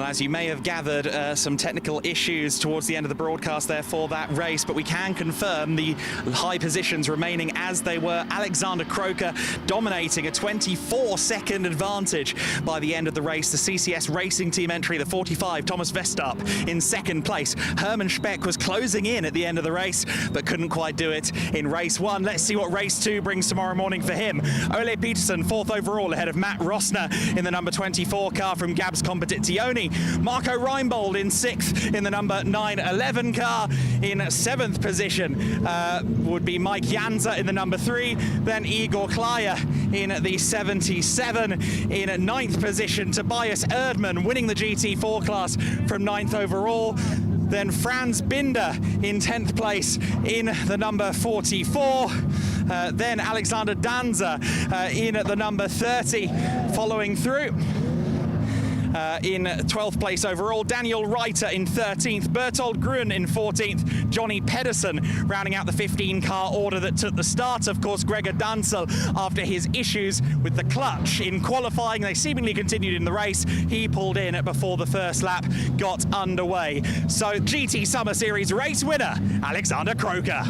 Well, as you may have gathered, some technical issues towards the end of the broadcast there for that race, but we can confirm the high positions remaining as they were. Alexander Croker dominating a 24-second advantage by the end of the race. The CCS Racing Team entry, the 45, Thomas Vestup in second place. Herman Speck was closing in at the end of the race, but couldn't quite do it in race one. Let's see what race two brings tomorrow morning for him. Ole Peterson, fourth overall, ahead of Matt Rossner in the number 24 car from Gabs Competizione. Marco Reinbold in sixth in the number 911 car. In seventh position would be Mike Janza in the number 3, then Igor Klaya in the 77. In ninth position, Tobias Erdmann winning the GT4 class from ninth overall. Then Franz Binder in 10th place in the number 44. Then Alexander Danza in at the number 30, following through. In 12th place overall, Daniel Reiter in 13th, Bertold Grun in 14th, Johnny Pedersen rounding out the 15-car order that took the start. Of course, Gregor Dansel, after his issues with the clutch in qualifying, they seemingly continued in the race. He pulled in before the first lap got underway. So GT Summer Series race winner, Alexander Croker.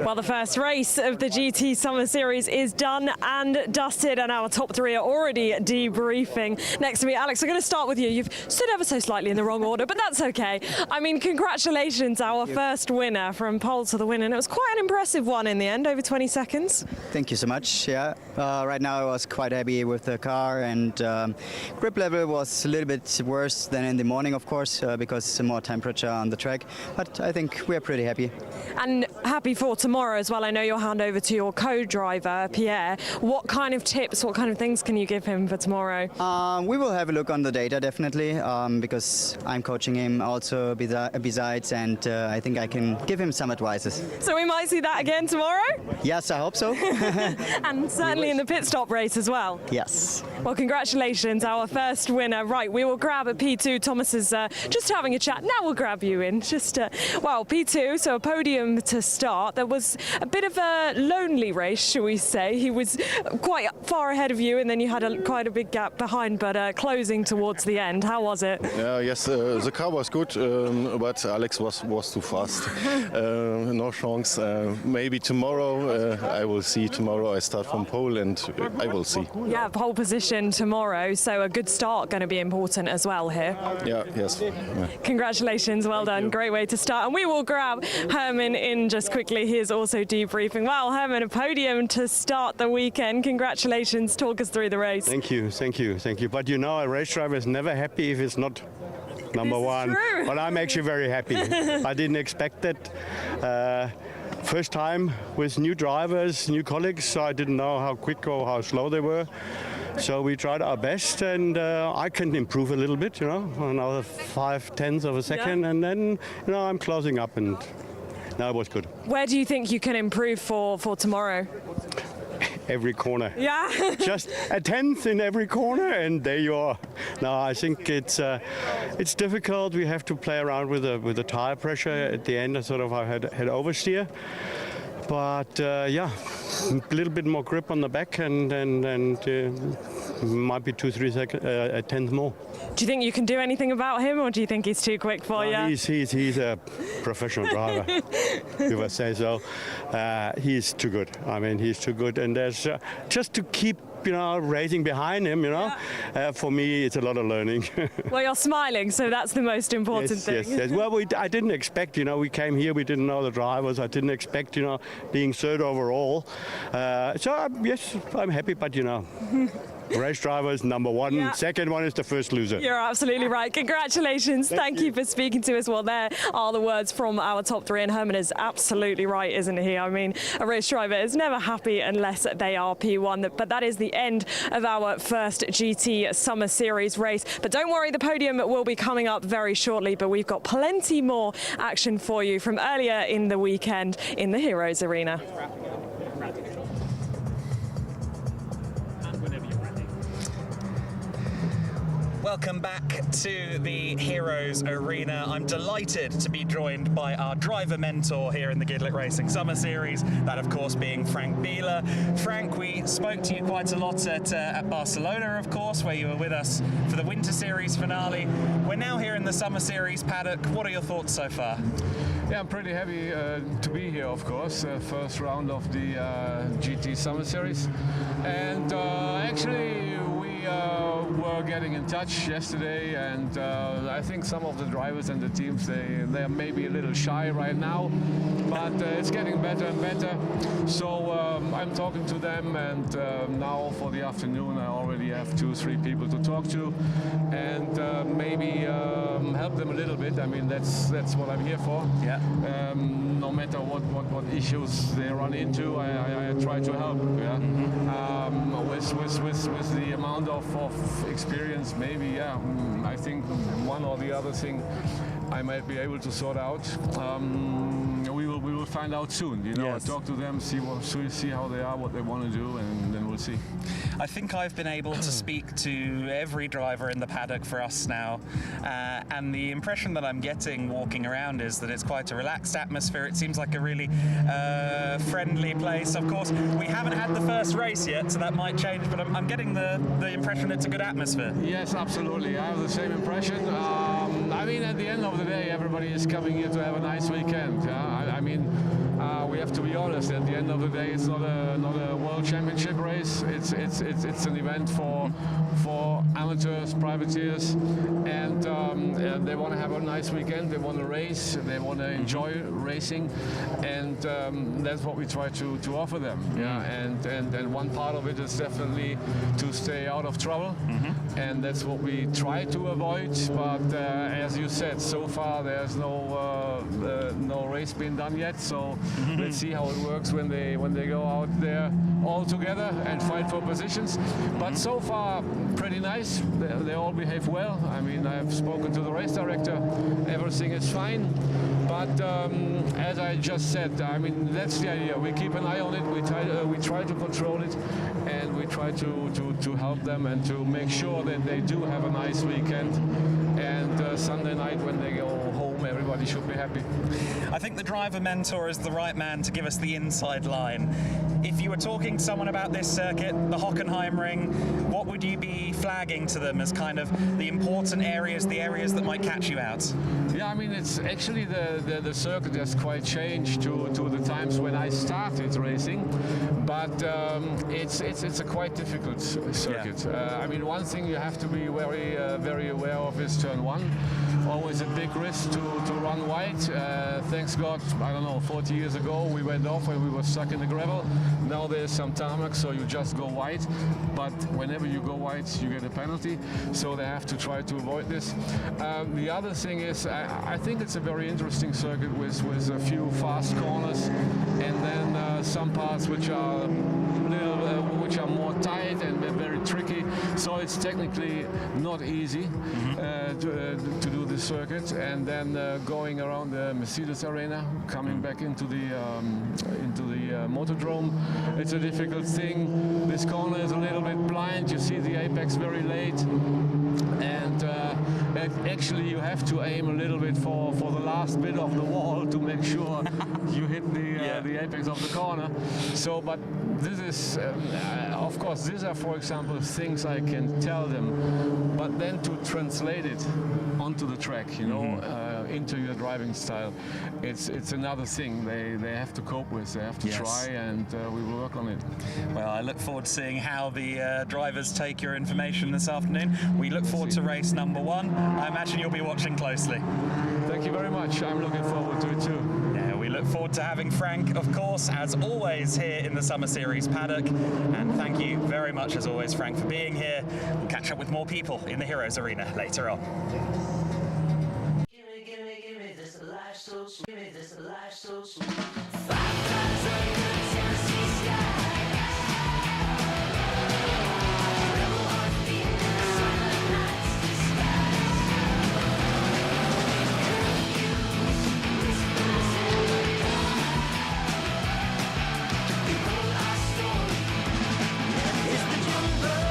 Well, the first race of the GT Summer Series is done and dusted, and our top three are already debriefing. Next to me, Alex, I'm going to start with you. You've stood ever so slightly in the wrong order, but that's okay. I mean, congratulations, our first winner from pole to the win, and it was quite an impressive one in the end, over 20 seconds. Thank you so much. Yeah, right now I was quite happy with the car, and grip level was a little bit worse than in the morning, of course, because more temperature on the track, but I think we're pretty happy. And happy for tomorrow as well. I know you'll hand over to your co-driver, Pierre. What kind of tips, what kind of things can you give him for tomorrow? We will have a look on the data, definitely, because I'm coaching him also besides, and I think I can give him some advices. So we might see that again tomorrow? Yes, I hope so. And certainly in the pit stop race as well. Yes. Well, congratulations, our first winner. Right, we will grab a P2. Thomas is just having a chat. Now we'll grab you in. Just, well, P2, so a podium to start. There was a bit of a lonely race, shall we say. He was quite far ahead of you, and then you had quite a big gap behind, but closing towards the end. How was it? Yes, the car was good, but Alex was too fast. No chance. Maybe tomorrow, I will see. Tomorrow I start from pole, and I will see. Yeah, pole position tomorrow, so a good start going to be important as well here. Yeah, yes. Yeah. Congratulations, well done. Great way to start. And we will grab Herman in just quickly. He is also debriefing. Wow, Herman, a podium to start the weekend. Congratulations. Talk us through the race. Thank you. But you know, a race driver is never happy if it's not number one. True. But I'm actually very happy. I didn't expect it. First time with new drivers, new colleagues, so I didn't know how quick or how slow they were. So we tried our best, and I can improve a little bit, another 0.5 of a second, and then, I'm closing up, and now it was good. Where do you think you can improve for tomorrow? Every corner. Yeah. Just a 10th in every corner, and there you are. No, I think it's difficult. We have to play around with the tire pressure at the end. I had oversteer. But a little bit more grip on the back, and might be 2-3 seconds, a tenth more. Do you think you can do anything about him, or do you think he's too quick for you? He's a professional driver, if I say so. He's too good. I mean, he's too good, and there's just to keep racing behind him, for me, it's a lot of learning. Well, you're smiling, so that's the most important thing. Yes. Well, I didn't expect, we came here, we didn't know the drivers. I didn't expect, being third overall. Yes, I'm happy, but, race driver is number one. Yeah. Second one is the first loser. You're absolutely right. Congratulations. Thank you for speaking to us. Well, there are the words from our top three, and Herman is absolutely right, isn't he? I mean, a race driver is never happy unless they are P1. But that is the end of our first GT Summer Series race. But don't worry, the podium will be coming up very shortly, but we've got plenty more action for you from earlier in the weekend in the Heroes Arena. Welcome back to the Heroes Arena. I'm delighted to be joined by our driver mentor here in the Gedlich Racing Summer Series, that of course being Frank Bieler. Frank, we spoke to you quite a lot at Barcelona, of course, where you were with us for the Winter Series finale. We're now here in the Summer Series paddock. What are your thoughts so far? Yeah, I'm pretty happy to be here, of course. First round of the GT Summer Series. And actually, we were getting in touch yesterday, and I think some of the drivers and the teams, they're maybe a little shy right now, but it's getting better and better. So I'm talking to them, and now for the afternoon I already have 2-3 people to talk to, and maybe help them a little bit. I mean, that's what I'm here for. Yeah. No matter what issues they run into, I try to help. Yeah. With the amount of experience, maybe, I think one or the other thing I might be able to sort out. We will find out soon. Yes. Talk to them, see how they are, what they want to do, and then we'll see. I think I've been able to speak to every driver in the paddock for us now, and the impression that I'm getting walking around is that it's quite a relaxed atmosphere. It seems like a really friendly place. Of course, we haven't had the first race yet, so that might change, but I'm getting the impression it's a good atmosphere. Yes, absolutely. I have the same impression. I mean, at the end of the day, everybody is coming here to have a nice weekend. I mean, we have to be honest. At the end of the day, it's not a world championship race. It's an event for amateurs, privateers, and they want to have a nice weekend. They want to race. They want to enjoy racing, and that's what we try to offer them. Yeah, and one part of it is definitely to stay out of trouble, and that's what we try to avoid. But as you said, so far there's no race being done yet. So let's see how it works when they go out there all together and fight for positions. But so far, pretty nice. They all behave well. I mean, I've spoken to the race director. Everything is fine. But as I just said, I mean, that's the idea. We keep an eye on it. We try to control it, and we try to help them and to make sure that they do have a nice weekend. And Sunday night when they go home, home, everybody should be happy. I think the driver mentor is the right man to give us the inside line. If you were talking to someone about this circuit, the Hockenheimring, what would you be flagging to them as kind of the important areas, the areas that might catch you out? Yeah, I mean, it's actually the circuit has quite changed to the times when I started racing, but it's a quite difficult circuit. I mean, one thing you have to be very aware of is turn one. Always a big risk to run wide. Thanks God, I don't know, 40 years ago we went off and we were stuck in the gravel. Now there's some tarmac, so you just go wide. But whenever you go wide, you get a penalty. So they have to try to avoid this. The other thing is, I think it's a very interesting circuit with a few fast corners, and then some parts which are more tight and very tricky. So it's technically not easy to do this circuit. And then going around the Mercedes Arena, coming back into the Motordrome, it's a difficult thing. This corner is a little bit blind. You see the apex very late, and actually you have to aim a little bit for the last bit of the wall to make sure you hit the apex of the corner. So, but this is, of course, these are, for example, things I can tell them, but then to translate it onto the track, you know, into your driving style, it's another thing they have to cope with. They have to try, and we will work on it. Well, I look forward to seeing how the drivers take your information this afternoon. We look forward to race number 1. I imagine you'll be watching closely. Thank you very much. I'm looking forward to it too. Yeah, we look forward to having Frank, of course, as always, here in the Summer Series paddock. And thank you very much, as always, Frank, for being here. We'll catch up with more people in the Heroes Arena later on. Gimme this life so sweet. Gimme this life so sweet. 5 times under Tennessee sky. Rebel heartbeat in the summer night's disguise. Whispers in the dark. Behold our story. It's the Junebug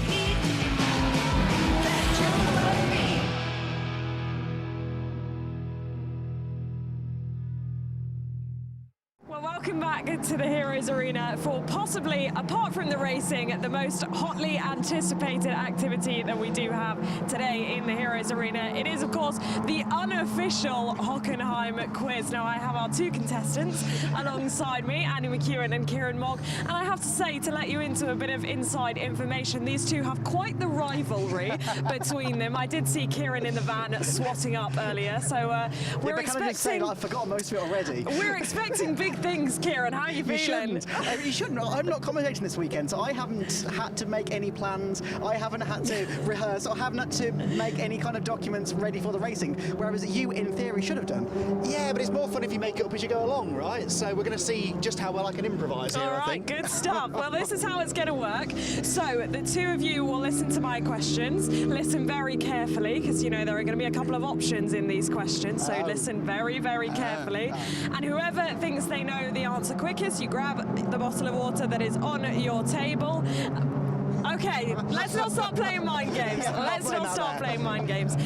beat. That Junebug beat. Well, welcome back to the Heroes Arena for possibly, apart from the racing, the most hotly anticipated activity that we do have today in the Heroes Arena. It is, of course, the unofficial Hockenheim quiz. Now, I have our 2 contestants alongside me, Annie McEwen and Kieran Mogg, and I have to say, to let you into a bit of inside information, these 2 have quite the rivalry between them. I did see Kieran in the van swatting up earlier, so we're expecting... I've forgotten most of it already. We're expecting big things, Kieran. How are you feeling? You shouldn't. I'm not commentating this weekend, so I haven't had to make any plans. I haven't had to rehearse. I haven't had to make any kind of documents ready for the racing, whereas you, in theory, should have done. Yeah, but it's more fun if you make it up as you go along, right? So we're going to see just how well I can improvise here, I think. Good stuff. Well, this is how it's going to work. So the 2 of you will listen to my questions. Listen very carefully, because, you know, there are going to be a couple of options in these questions, so listen very, very carefully. And whoever thinks they know the answer quickest, you grab the bottle of water that is on your table. Okay, let's not start playing mind games. Let's not start playing mind games.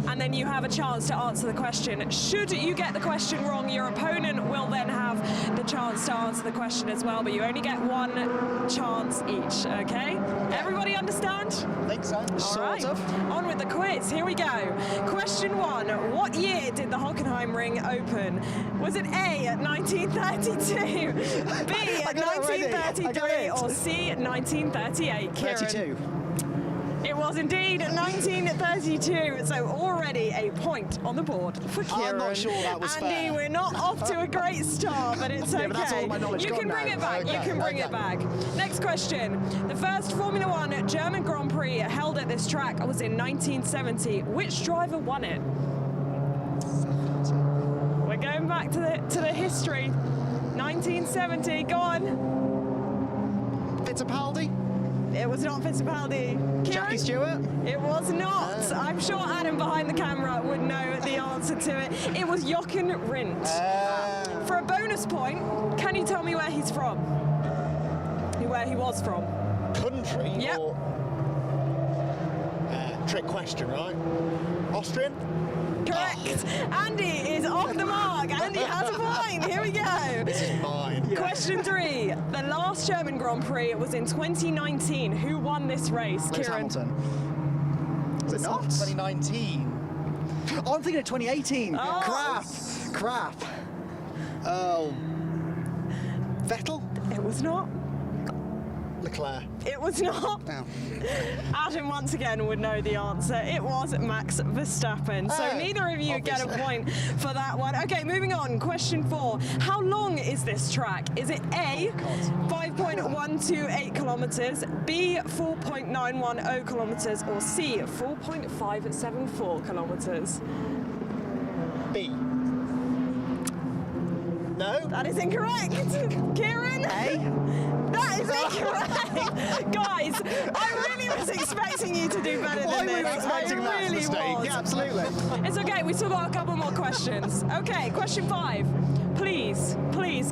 And then you have a chance to answer the question. Should you get the question wrong, your opponent will then have the chance to answer the question as well, but you only get 1 chance each, okay? Everybody understand? I think so. All right, on with the quiz. Here we go. Question 1. What year did the Hockenheimring open? Was it A, 1932, B, 1933, or C, 1938? Kieran? 32. It was indeed 1932, so already a point on the board for Kieran. I'm not sure that was Andy, fair. we're not off to a great start, but it's okay. Yeah, but that's all my knowledge You gone can bring now. it back. You can bring it back. Next question. The first Formula 1 German Grand Prix held at this track was in 1970. Which driver won it? We're going back to the history. 1970. Go on. Fittipaldi? It was not Fittipaldi. Jackie Stewart? It was not. I'm sure Adam behind the camera would know the answer to it. It was Jochen Rindt. For a bonus point, can you tell me where he's from? Where he was from? Country? Yep. Or, trick question, right? Austrian? Correct. Andy is off the mark. Andy has a point. Here we go. This is mine. Question 3. The last German Grand Prix was in 2019. Who won this race? Lewis Kieran. Hamilton. Was it not? 2019. Oh, I'm thinking of 2018. Oh. Crap. Oh. Vettel? It was not. Leclerc. It was not. No. Adam once again would know the answer. It was Max Verstappen. So Oh, neither of you get a obviously. point for that one. Okay, moving on. Question 4. How long is this track? Is it A, 5.128 kilometres, B, 4.910 kilometres, or C, 4.574 kilometres? B. No? That is incorrect. Kieran? That is incorrect. Guys, I really was expecting you to do better Why than were this. you expecting I that really mistake? was. Yeah, absolutely. It's okay, we still got a couple more questions. Okay, question 5. Please,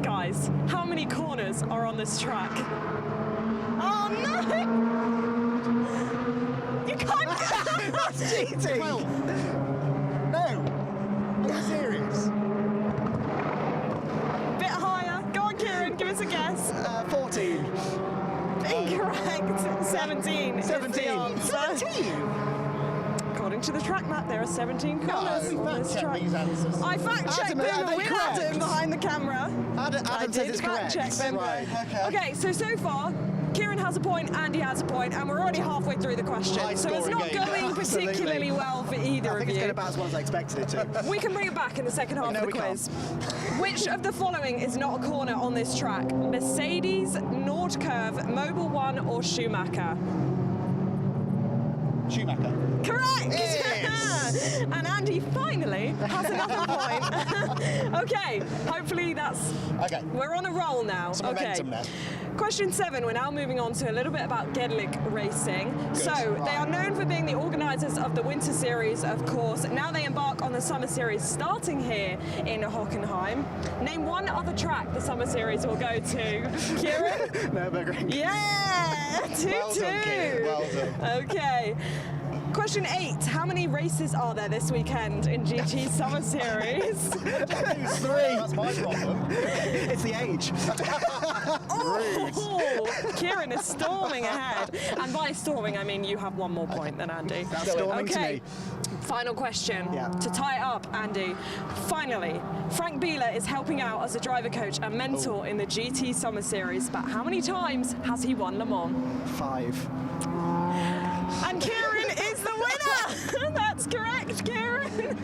guys, how many corners are on this track? Oh no! You can't. That's cheating. 12. No. Are you serious? Bit higher. Go on, Kieran, give us a guess. 14. Incorrect. 17. is the 17. answer. 17? According to the track map, there are 17 corners we on this fact-checked track. these answers. I fact-checked Adam, are them they with correct? Adam behind the camera. Adam I says did it's correct. fact-check them. Right, Okay, so far, Kieran has a point, Andy has a point, and we're already halfway through the question. So it's High-scoring not game. going particularly well for either I of think it's you. going about as well as I expected it to. We can bring it back in the second half No, of the we can't. quiz. Which of the following is not a corner on this track? Mercedes, Nordkurve, Mobil 1, or Schumacher? Schumacher. Correct! Yes! And Andy finally has another point. Okay, hopefully that's... Okay. We're on a roll now. Some okay. momentum now. Question 7, we're now moving on to a little bit about Gedlich racing. So, they are known for being the organisers of the Winter Series, of course. Now they embark on the Summer Series starting here in Hockenheim. Name one other track the Summer Series will go to. Kieran? Nürburgring. Yeah! 2-2. Well done, Kieran. Well done. Okay. Question 8. How many races are there this weekend in GT Summer Series? 3. That's my problem. It's the age. Oh, Kieran is storming ahead. And by storming, I mean you have one more point than Andy. That's storming to Okay. me. Final question. Yeah. To tie it up, Andy. Finally, Frank Bieler is helping out as a driver coach and mentor in the GT Summer Series. But how many times has he won Le Mans? 5. And Kieran is the winner! That's correct, Kieran.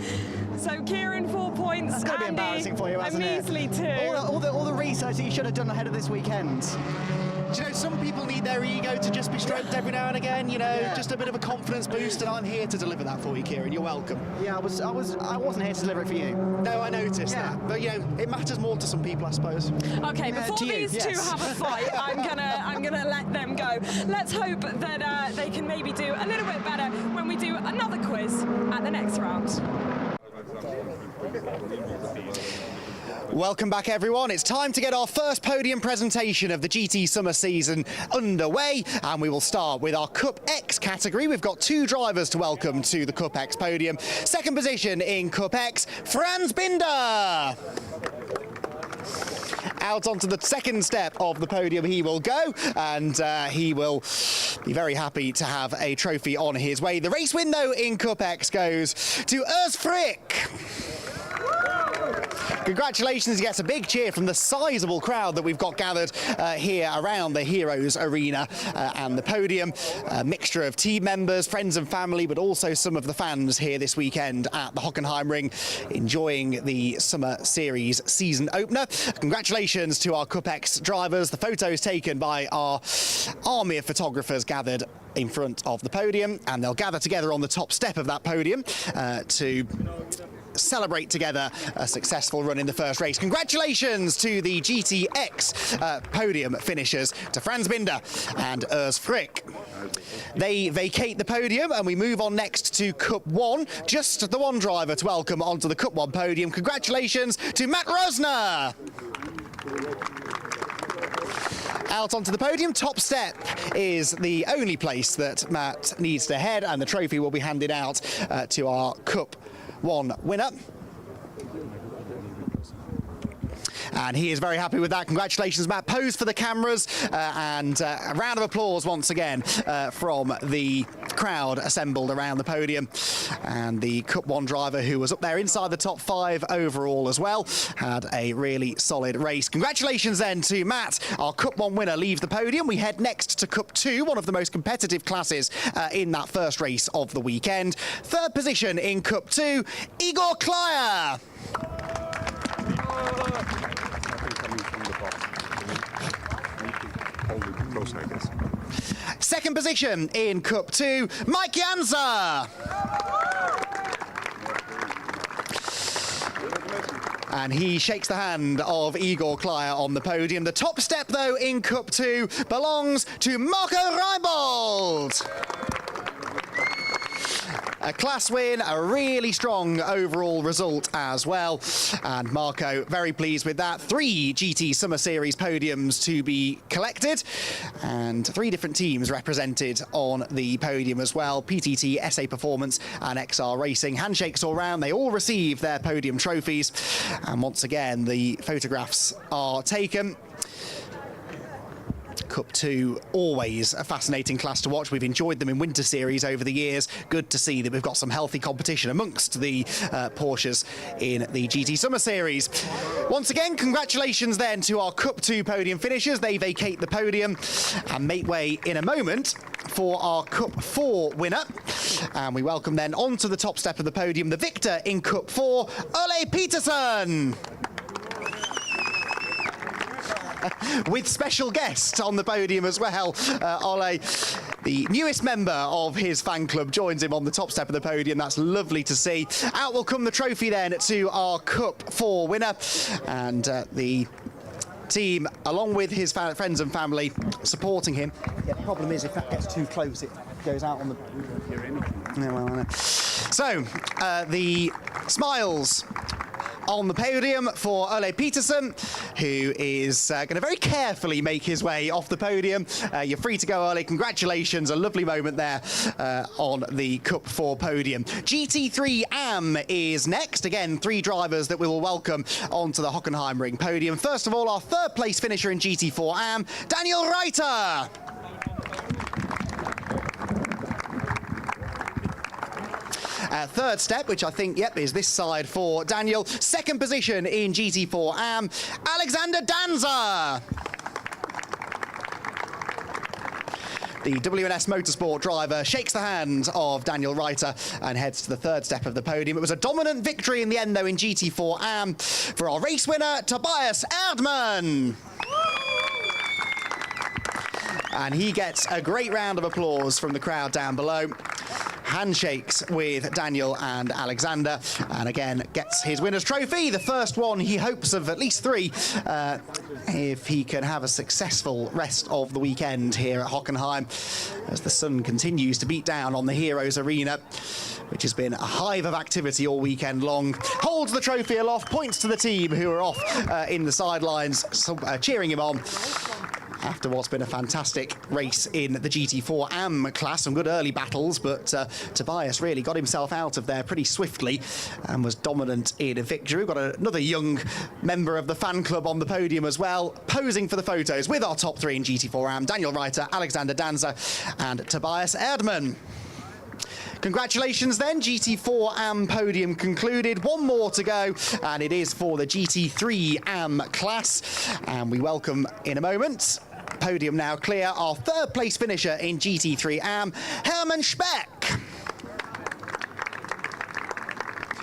So Kieran 4 points. That's got to be Andy, embarrassing for you, a hasn't it? measly 2. All the research that you should have done ahead of this weekend. Do you know, some people need their ego to just be stroked every now and again, you know, Yeah. just a bit of a confidence boost, and I'm here to deliver that for you, Kieran. You're welcome. Yeah, I wasn't here to deliver it for you. No, I noticed that. But, you know, it matters more to some people, I suppose. Okay, before to you, these two yes. have a fight, I'm gonna let them go. Let's hope that they can maybe do a little bit better when we do another quiz at the next round. Welcome back, everyone. It's time to get our first podium presentation of the GT Summer season underway, and we will start with our Cup X category. We've got 2 drivers to welcome to the Cup X podium. Second position in Cup X, Franz Binder. Out onto the second step of the podium he will go, and he will be very happy to have a trophy on his way. The race window in Cup X goes to Urs Frick. Congratulations, he gets a big cheer from the sizable crowd that we've got gathered here around the Heroes Arena and the podium. A mixture of team members, friends and family, but also some of the fans here this weekend at the Hockenheimring, enjoying the Summer Series season opener. Congratulations to our Cup X drivers. The photos taken by our army of photographers gathered in front of the podium, and they'll gather together on the top step of that podium to celebrate together a successful run in the first race. Congratulations to the GTX podium finishers, to Franz Binder and Urs Frick. They vacate the podium and we move on next to Cup 1. Just the one driver to welcome onto the Cup 1 podium. Congratulations to Matt Rosner. Out onto the podium, top step is the only place that Matt needs to head, and the trophy will be handed out to our Cup 1 winner. And he is very happy with that. Congratulations, Matt. Pose for the cameras and a round of applause once again from the crowd assembled around the podium. And the Cup 1 driver, who was up there inside the top 5 overall as well, had a really solid race. Congratulations then to Matt. Our Cup 1 winner leaves the podium. We head next to Cup 2, one of the most competitive classes in that first race of the weekend. Third position in Cup 2, Igor Klyer. Second position in Cup 2, Mike Janza. And he shakes the hand of Igor Klyer on the podium. The top step, though, in Cup 2 belongs to Marco Reibold. A class win, a really strong overall result as well. And Marco, very pleased with that. 3 GT Summer Series podiums to be collected. And 3 different teams represented on the podium as well. PTT, SA Performance and XR Racing. Handshakes all round. They all received their podium trophies. And once again, the photographs are taken. Cup 2, always a fascinating class to watch. We've enjoyed them in Winter Series over the years. Good to see that we've got some healthy competition amongst the Porsches in the GT Summer Series. Once again, congratulations then to our Cup 2 podium finishers. They vacate the podium and make way in a moment for our Cup 4 winner. And we welcome then onto the top step of the podium the victor in Cup 4, Ole Peterson. With special guest on the podium as well. Ole, the newest member of his fan club, joins him on the top step of the podium. That's lovely to see. Out will come the trophy then to our Cup 4 winner. And the team, along with his friends and family, supporting him. Yeah, the problem is if that gets too close, it goes out on the... Yeah, well, I know. So, the smiles on the podium for Ole Peterson, who is going to very carefully make his way off the podium. You're free to go, Ole. Congratulations. A lovely moment there on the Cup 4 podium. GT3 AM is next. Again, 3 drivers that we will welcome onto the Hockenheimring podium. First of all, our third place finisher in GT4 AM, Daniel Reiter. Third step, which I think, yep, is this side for Daniel. Second position in GT4 AM, Alexander Danza. The WNS Motorsport driver shakes the hand of Daniel Reiter and heads to the third step of the podium. It was a dominant victory in the end, though, in GT4 AM for our race winner, Tobias Erdmann. And he gets a great round of applause from the crowd down below. Handshakes with Daniel and Alexander, and again gets his winner's trophy, the first one he hopes of at least 3 if he can have a successful rest of the weekend here at Hockenheim as the sun continues to beat down on the Heroes Arena, which has been a hive of activity all weekend long. Holds the trophy aloft, points to the team who are off in the sidelines, cheering him on after what's been a fantastic race in the GT4 AM class. Some good early battles, but Tobias really got himself out of there pretty swiftly and was dominant in a victory. We've got another young member of the fan club on the podium as well, posing for the photos with our top 3 in GT4 AM, Daniel Reiter, Alexander Danza and Tobias Erdmann. Congratulations then, GT4 AM podium concluded. One more to go, and it is for the GT3 AM class. And we welcome in a moment, podium now clear, our third place finisher in GT3 AM, Hermann Speck.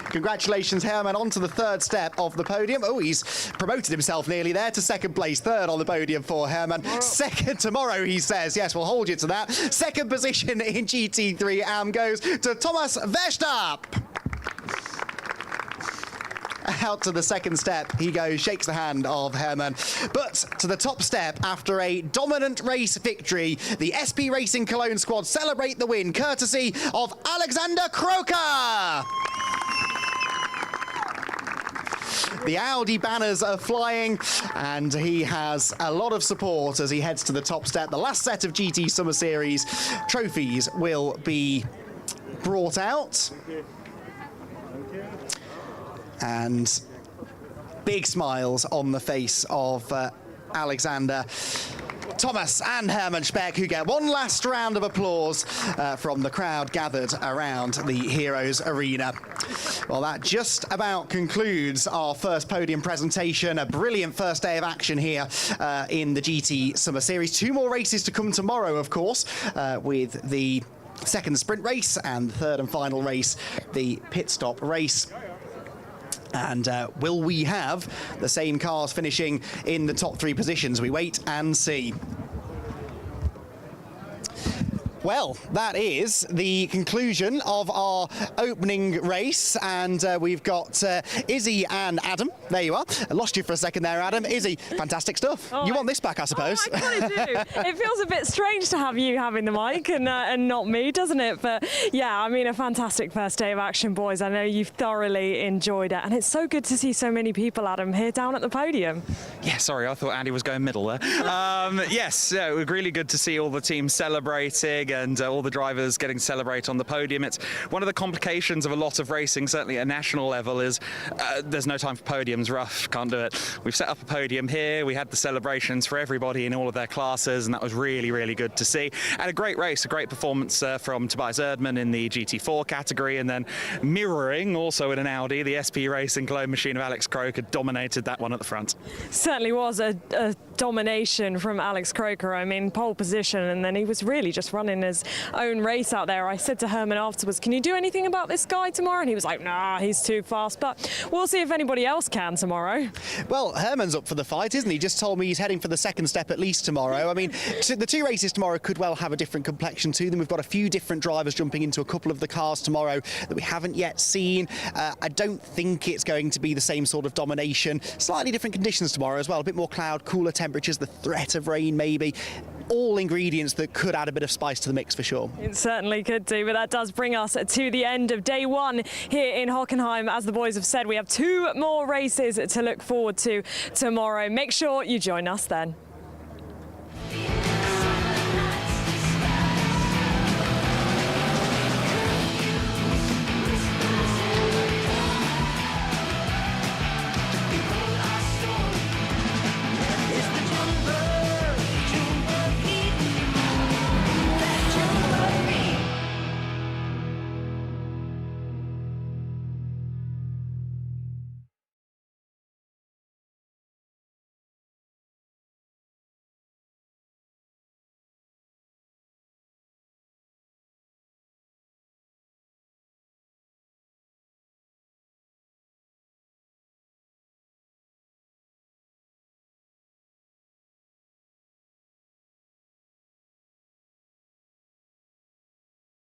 Congratulations, Hermann, on to the third step of the podium. Oh, he's promoted himself nearly there to second place. Third on the podium for Hermann. Second tomorrow, he says. Yes, we'll hold you to that. Second position in GT3 AM goes to Thomas Verstappen. Out to the second step he goes, shakes the hand of Hermann. But to the top step, after a dominant race victory, the SP Racing Cologne squad celebrate the win, courtesy of Alexander Croker. The Audi banners are flying, and he has a lot of support as he heads to the top step. The last set of GT Summer Series trophies will be brought out. And big smiles on the face of Alexander Thomas and Hermann Speck, who get one last round of applause from the crowd gathered around the Heroes Arena. Well, that just about concludes our first podium presentation. A brilliant first day of action here in the GT Summer Series. 2 more races to come tomorrow, of course, with the second sprint race and the third and final race, the pit stop race. And will we have the same cars finishing in the top 3 positions? We wait and see. Well, that is the conclusion of our opening race, and we've got Izzy and Adam. There you are. I lost you for a second there, Adam. Izzy, fantastic stuff. You want this back, I suppose. I kind of do. It feels a bit strange to have you having the mic and not me, doesn't it? But yeah, I mean, a fantastic first day of action, boys. I know you've thoroughly enjoyed it, and it's so good to see so many people, Adam, here down at the podium. Yeah, sorry, I thought Andy was going middle there. Yes, it was really good to see all the teams celebrating and all the drivers getting to celebrate on the podium. It's one of the complications of a lot of racing, certainly at a national level, is there's no time for podiums. Rough, can't do it. We've set up a podium here. We had the celebrations for everybody in all of their classes, and that was really, really good to see. And a great race, a great performance from Tobias Erdmann in the GT4 category, and then mirroring also in an Audi, the SP Racing clone machine of Alex Croker dominated that one at the front. Certainly was a domination from Alex Croker. I mean, pole position, and then he was really just running his own race out there. I said to Herman afterwards, can you do anything about this guy tomorrow? And he was like, nah, he's too fast, but we'll see if anybody else can tomorrow. Well, Herman's up for the fight, isn't he? Just told me he's heading for the second step at least tomorrow. I mean, the 2 races tomorrow could well have a different complexion to them. We've got a few different drivers jumping into a couple of the cars tomorrow that we haven't yet seen. I don't think it's going to be the same sort of domination. Slightly different conditions tomorrow as well. A bit more cloud, cooler temperatures, the threat of rain maybe. All ingredients that could add a bit of spice to the mix for sure. It certainly could do, but that does bring us to the end of day 1 here in Hockenheim. As the boys have said, we have 2 more races to look forward to tomorrow. Make sure you join us then.